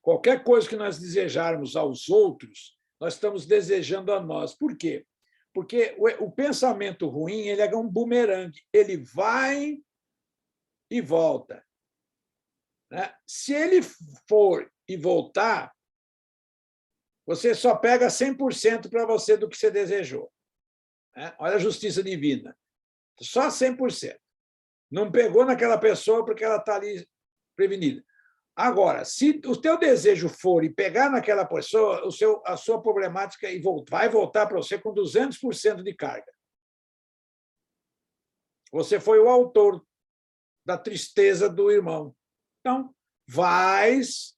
Qualquer coisa que nós desejarmos aos outros, nós estamos desejando a nós. Por quê? Porque o pensamento ruim ele é um bumerangue. Ele vai e volta. Se ele for e voltar, você só pega 100% para você do que você desejou. Olha a justiça divina. Só 100%. Não pegou naquela pessoa porque ela está ali prevenida. Agora, se o teu desejo for e pegar naquela pessoa, a sua problemática vai voltar para você com 200% de carga. Você foi o autor da tristeza do irmão. Então, vais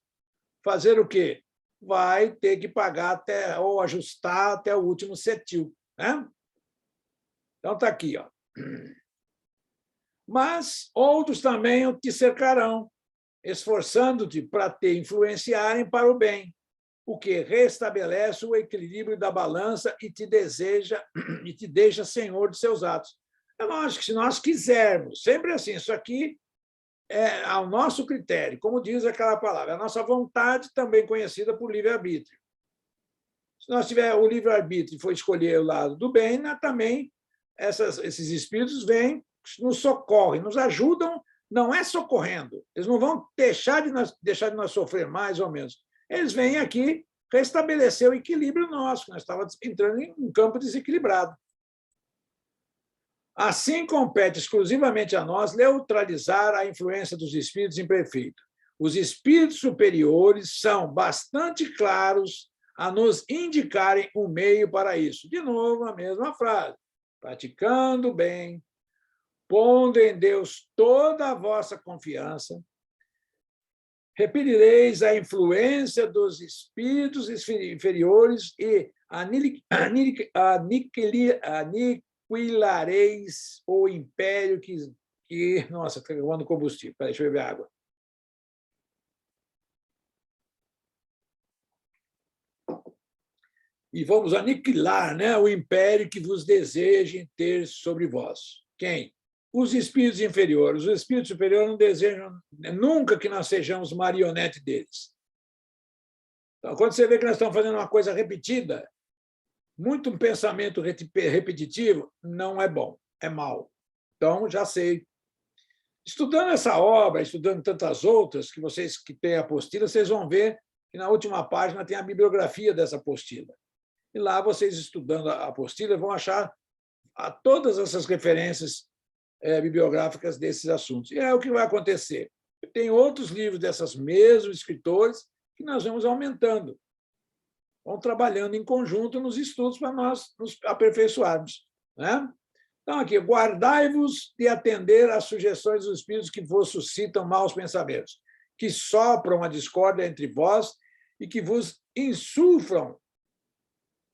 fazer o quê? Vai ter que pagar até, ou ajustar até o último cetil, né? Então, está aqui, ó. Mas outros também te cercarão, esforçando-te para te influenciarem para o bem, o que restabelece o equilíbrio da balança e te deixa senhor de seus atos. É lógico que se nós quisermos, sempre assim, isso aqui é ao nosso critério, como diz aquela palavra, a nossa vontade, também conhecida por livre-arbítrio. Se nós tivermos o livre-arbítrio e for escolher o lado do bem, né, também esses espíritos vêm, nos socorrem, nos ajudam, não é socorrendo, eles não vão deixar de nós sofrer mais ou menos. Eles vêm aqui restabelecer o equilíbrio nosso, que nós estávamos entrando em um campo desequilibrado. Assim, compete exclusivamente a nós neutralizar a influência dos espíritos imperfeitos. Os espíritos superiores são bastante claros a nos indicarem um meio para isso. De novo, a mesma frase. Praticando bem, pondo em Deus toda a vossa confiança, repelireis a influência dos espíritos inferiores e aniquilareis o império que nossa, está acabando combustível. Peraí, deixa eu beber água. E vamos aniquilar, né, o império que vos desejem ter sobre vós. Quem? Os espíritos inferiores. Os espíritos superiores não desejam nunca que nós sejamos marionete deles. Então, quando você vê que nós estamos fazendo uma coisa repetida, muito um pensamento repetitivo, não é bom, é mau. Então, já sei. Estudando essa obra, estudando tantas outras, que vocês que têm a apostila, vocês vão ver que na última página tem a bibliografia dessa apostila. E lá, vocês estudando a apostila, vão achar todas essas referências bibliográficas desses assuntos. E é o que vai acontecer. Tem outros livros desses mesmos escritores que nós vamos aumentando. Vão trabalhando em conjunto nos estudos para nós nos aperfeiçoarmos, né? Então, aqui, guardai-vos de atender às sugestões dos espíritos que vos suscitam maus pensamentos, que sopram a discórdia entre vós e que vos insuflam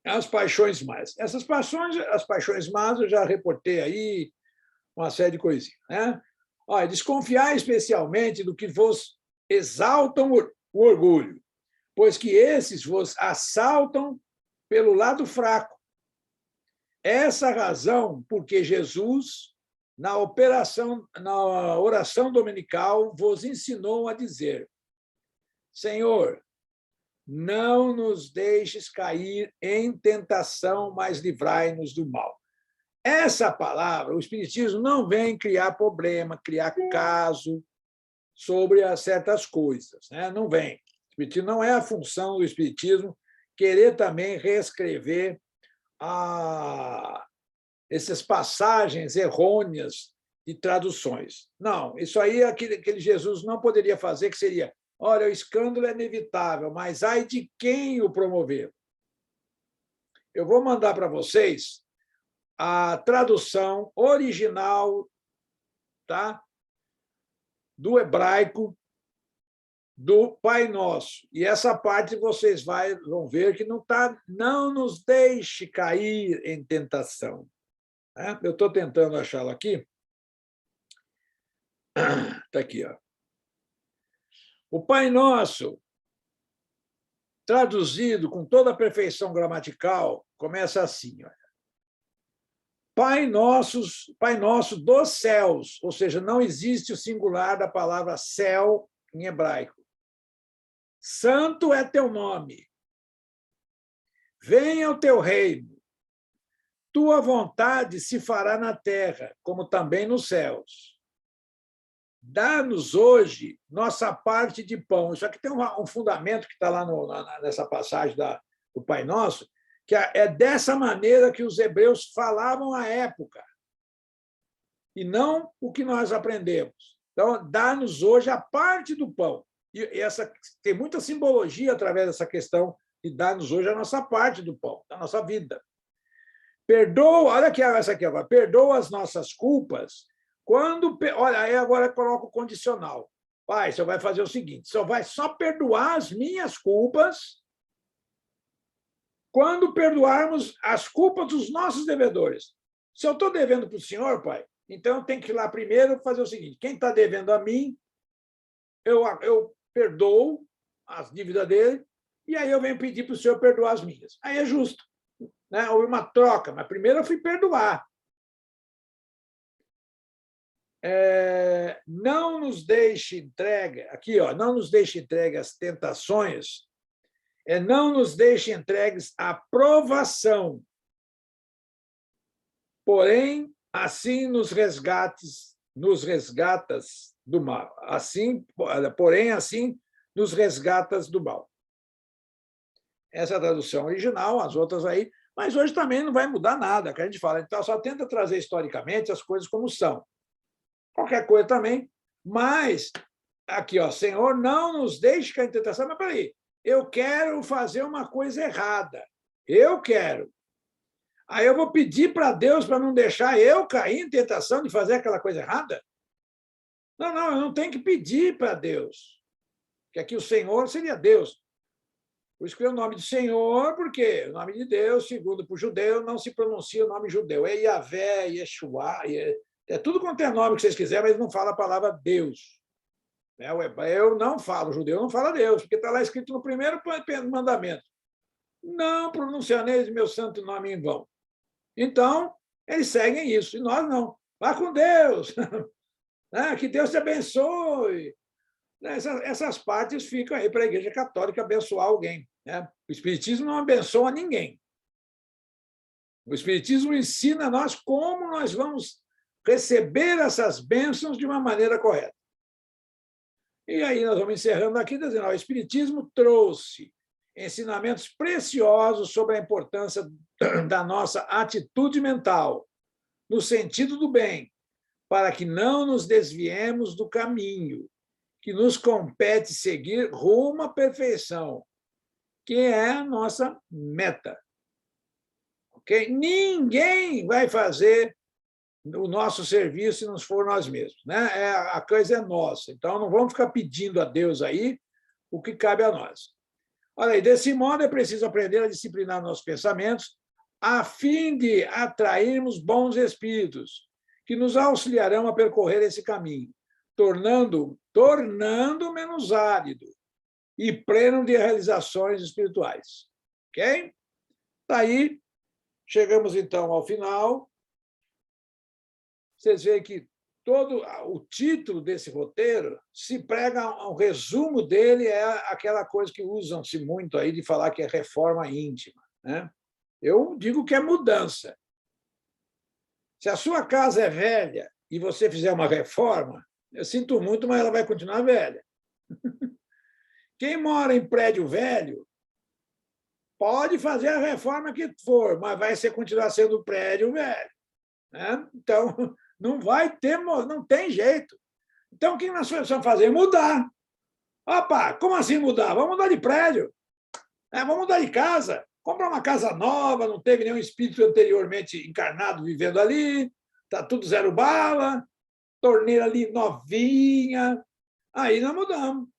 as paixões más. Essas paixões, as paixões más, eu já reportei aí uma série de coisinhas, né? Olha, desconfiai especialmente do que vos exaltam o orgulho, pois que esses vos assaltam pelo lado fraco. Essa razão porque Jesus, na oração dominical, vos ensinou a dizer: Senhor, não nos deixes cair em tentação, mas livrai-nos do mal. Essa palavra, o Espiritismo não vem criar problema, criar caso sobre certas coisas, né? Não vem. O Espiritismo não é a função do Espiritismo querer também reescrever essas passagens errôneas de traduções. Não, isso aí aquele Jesus não poderia fazer, que seria: olha, o escândalo é inevitável, mas ai de quem o promover. Eu vou mandar para vocês a tradução original, tá, do hebraico do Pai Nosso. E essa parte vocês vão ver que não nos deixe cair em tentação. Eu estou tentando achá-lo aqui. Está aqui, ó. O Pai Nosso, traduzido com toda a perfeição gramatical, começa assim: olha. Pai nosso dos céus, ou seja, não existe o singular da palavra céu em hebraico. Santo é teu nome. Venha o teu reino. Tua vontade se fará na terra, como também nos céus. Dá-nos hoje nossa parte de pão. Isso aqui tem um fundamento que está lá nessa passagem do Pai Nosso, que é dessa maneira que os hebreus falavam à época, e não o que nós aprendemos. Então, dá-nos hoje a parte do pão. E essa tem muita simbologia através dessa questão de dar-nos hoje a nossa parte do pão, da nossa vida. Perdoa, olha aqui essa aqui agora, perdoa as nossas culpas quando, olha, aí agora coloca o condicional. Pai, você vai fazer o seguinte, só vai só perdoar as minhas culpas quando perdoarmos as culpas dos nossos devedores. Se eu estou devendo para o senhor, pai, então eu tenho que ir lá primeiro fazer o seguinte, quem está devendo a mim, eu perdoo as dívidas dele, e aí eu venho pedir para o senhor perdoar as minhas. Aí é justo. Né? Houve uma troca, mas primeiro eu fui perdoar. Não nos deixe entregue, aqui, ó, não nos deixe entregue às tentações, não nos deixe entregues à provação, porém, assim nos resgatas do mal. Porém, assim nos resgatas do mal. Essa é a tradução original, as outras aí, mas hoje também não vai mudar nada, que a gente fala, então só tenta trazer historicamente as coisas como são. Qualquer coisa também, mas aqui, ó, Senhor, não nos deixe cair em tentação, mas peraí, eu quero fazer uma coisa errada, eu quero. Aí eu vou pedir para Deus para não deixar eu cair em tentação de fazer aquela coisa errada? Não, eu não tenho que pedir para Deus, que aqui o Senhor seria Deus. Por isso que é o nome de Senhor, porque o nome de Deus, segundo para o judeu, não se pronuncia o nome judeu. É Yahvé, Yeshua, é tudo quanto é nome que vocês quiserem, mas não fala a palavra Deus. O hebreu não fala, o judeu não fala Deus, porque está lá escrito no primeiro mandamento. Não pronunciareis meu santo nome em vão. Então, eles seguem isso, e nós não. Vá com Deus, que Deus te abençoe. Essas partes ficam aí para a Igreja Católica abençoar alguém. O Espiritismo não abençoa ninguém. O Espiritismo ensina a nós como nós vamos receber essas bênçãos de uma maneira correta. E aí nós vamos encerrando aqui, dizendo, o Espiritismo trouxe ensinamentos preciosos sobre a importância da nossa atitude mental, no sentido do bem, para que não nos desviemos do caminho que nos compete seguir rumo à perfeição, que é a nossa meta. Okay? Ninguém vai fazer o nosso serviço se não for nós mesmos. Né? A coisa é nossa. Então, não vamos ficar pedindo a Deus aí o que cabe a nós. Olha aí, desse modo, é preciso aprender a disciplinar nossos pensamentos a fim de atrairmos bons espíritos que nos auxiliarão a percorrer esse caminho, tornando menos árido e pleno de realizações espirituais. Ok? Daí, chegamos, então, ao final. Vocês veem que todo o título desse roteiro se prega, um resumo dele é aquela coisa que usam-se muito aí de falar que é reforma íntima. Né? Eu digo que é mudança. Se a sua casa é velha e você fizer uma reforma, eu sinto muito, mas ela vai continuar velha. Quem mora em prédio velho pode fazer a reforma que for, mas vai continuar sendo prédio velho. Né? Então, não tem jeito. Então, o que nós precisamos fazer? Mudar. Opa, como assim mudar? Vamos mudar de prédio. Vamos mudar de casa. Comprar uma casa nova, não teve nenhum espírito anteriormente encarnado vivendo ali, está tudo zero bala, torneira ali novinha. Aí nós mudamos.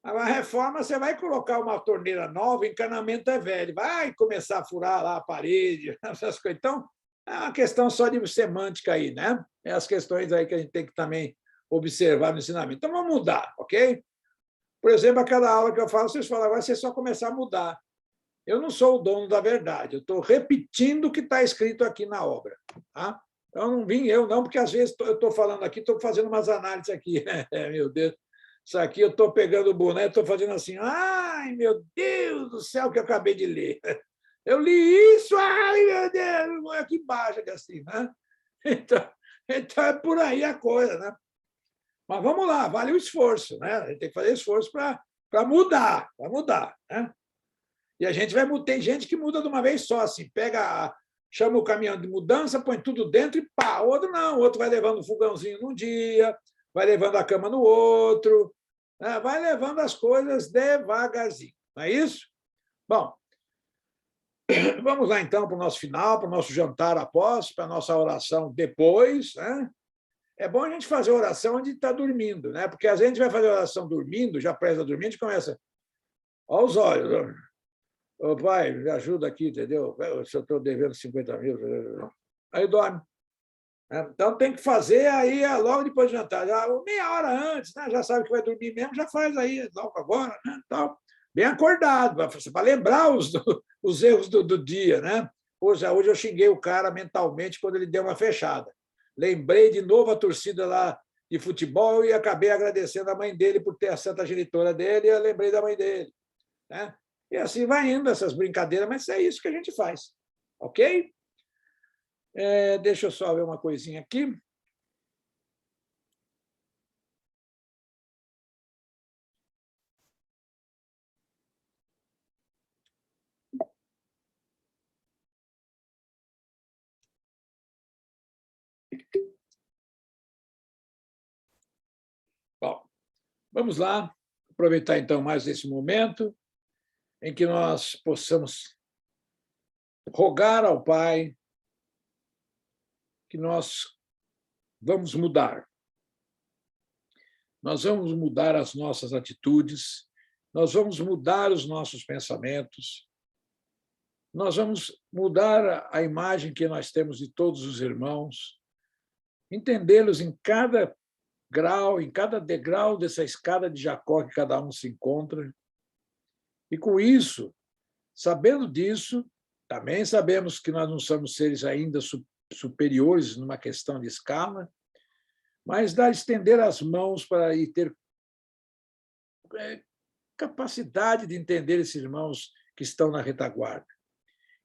A reforma, você vai colocar uma torneira nova, o encanamento é velho, vai começar a furar lá a parede, essas coisas. Então, é uma questão só de semântica aí, né? É as questões aí que a gente tem que também observar no ensinamento. Então, vamos mudar, ok? Por exemplo, a cada aula que eu falo, vocês falam, agora você só começar a mudar. Eu não sou o dono da verdade, eu estou repetindo o que está escrito aqui na obra. Tá? Então, não vim eu, não, porque às vezes eu estou falando aqui, estou fazendo umas análises aqui. Meu Deus, isso aqui eu estou pegando o boné, estou fazendo assim, ai, meu Deus do céu, que eu acabei de ler. Eu li isso, ai, meu Deus, aqui embaixo, assim, né? Então é por aí a coisa, né? Mas vamos lá, vale o esforço, né? A gente tem que fazer esforço para mudar, né? E a gente vai mudar. Tem gente que muda de uma vez só, assim, chama o caminhão de mudança, põe tudo dentro e pá, o outro não, o outro vai levando o fogãozinho num dia, vai levando a cama no outro, né? Vai levando as coisas devagarzinho, não é isso? Bom, vamos lá, então, para o nosso final, para o nosso jantar após, para a nossa oração depois, né? É bom a gente fazer oração onde está dormindo, né? Porque às vezes a gente vai fazer oração dormindo, já presta dormindo, a gente começa aos olhos. Ô, pai, me ajuda aqui, entendeu? Se eu estou devendo 50 mil. Aí dorme. Então tem que fazer aí logo depois do jantar, já, meia hora antes, né? Já sabe que vai dormir mesmo, já faz aí logo agora, né? Então, bem acordado, para lembrar os erros do dia, né? Hoje eu xinguei o cara mentalmente quando ele deu uma fechada. Lembrei de novo a torcida lá de futebol e acabei agradecendo a mãe dele por ter a santa genitora dele, e eu lembrei da mãe dele, né? E assim vai indo essas brincadeiras, mas é isso que a gente faz, ok? Deixa eu só ver uma coisinha aqui. Bom, vamos lá, aproveitar então mais esse momento em que nós possamos rogar ao Pai que nós vamos mudar. Nós vamos mudar as nossas atitudes, nós vamos mudar os nossos pensamentos, nós vamos mudar a imagem que nós temos de todos os irmãos, entendê-los em cada grau, em cada degrau dessa escada de Jacó que cada um se encontra. E com isso, sabendo disso, também sabemos que nós não somos seres ainda superiores numa questão de escala, mas dá estender as mãos para ir ter capacidade de entender esses irmãos que estão na retaguarda.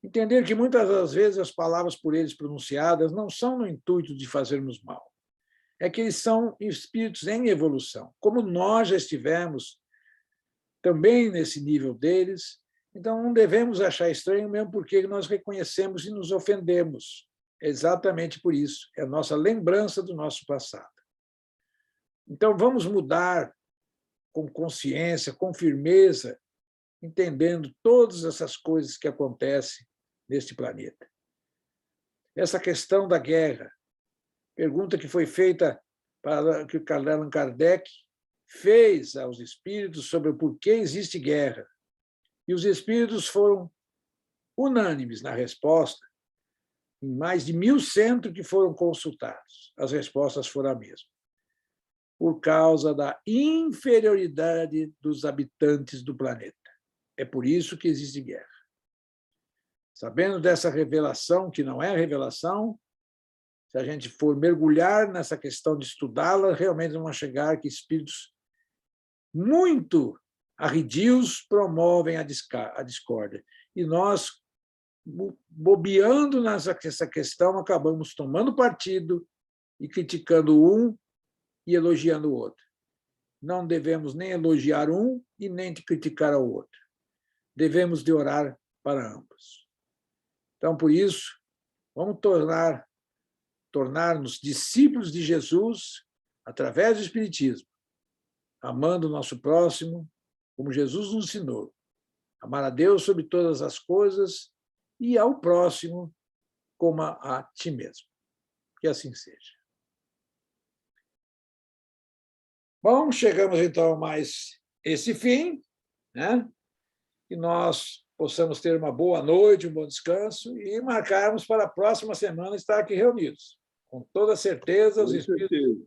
Entender que muitas das vezes as palavras por eles pronunciadas não são no intuito de fazermos mal. É que eles são espíritos em evolução. Como nós já estivemos também nesse nível deles, então não devemos achar estranho, mesmo porque nós reconhecemos e nos ofendemos. Exatamente por isso. É a nossa lembrança do nosso passado. Então, vamos mudar com consciência, com firmeza, entendendo todas essas coisas que acontecem neste planeta. Essa questão da guerra, pergunta que foi feita para que Allan Kardec fez aos espíritos sobre o porquê existe guerra. E os espíritos foram unânimes na resposta, em mais de 1.000 centros que foram consultados. As respostas foram as mesmas. Por causa da inferioridade dos habitantes do planeta. É por isso que existe guerra. Sabendo dessa revelação, que não é revelação, se a gente for mergulhar nessa questão de estudá-la, realmente vamos chegar que espíritos muito arredios promovem a discórdia. E nós, bobeando nessa questão, acabamos tomando partido e criticando um e elogiando o outro. Não devemos nem elogiar um e nem criticar o outro. Devemos de orar para ambos. Então, por isso, vamos tornar-nos discípulos de Jesus através do Espiritismo, amando o nosso próximo, como Jesus nos ensinou. Amar a Deus sobre todas as coisas e ao próximo como a ti mesmo. Que assim seja. Bom, chegamos então a mais esse fim, né? Que nós possamos ter uma boa noite, um bom descanso e marcarmos para a próxima semana estar aqui reunidos. Com toda certeza, os espíritos,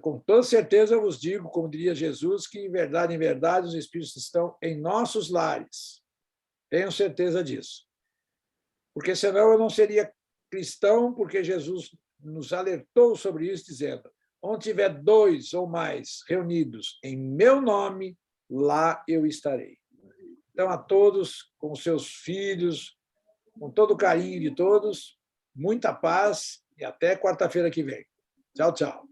com toda certeza eu vos digo, como diria Jesus, que em verdade, os espíritos estão em nossos lares. Tenho certeza disso. Porque senão eu não seria cristão, porque Jesus nos alertou sobre isso, dizendo: onde tiver 2 ou mais reunidos em meu nome, lá eu estarei. Então, a todos, com seus filhos, com todo o carinho de todos, muita paz e até quarta-feira que vem. Tchau, tchau.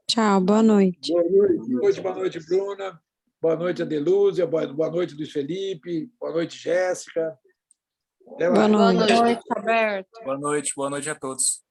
Tchau, boa noite. Boa noite, Bruna. Boa noite, Adelúzia. Boa noite, Luiz Felipe. Boa noite, Jéssica. Boa noite, Alberto. Boa noite a todos.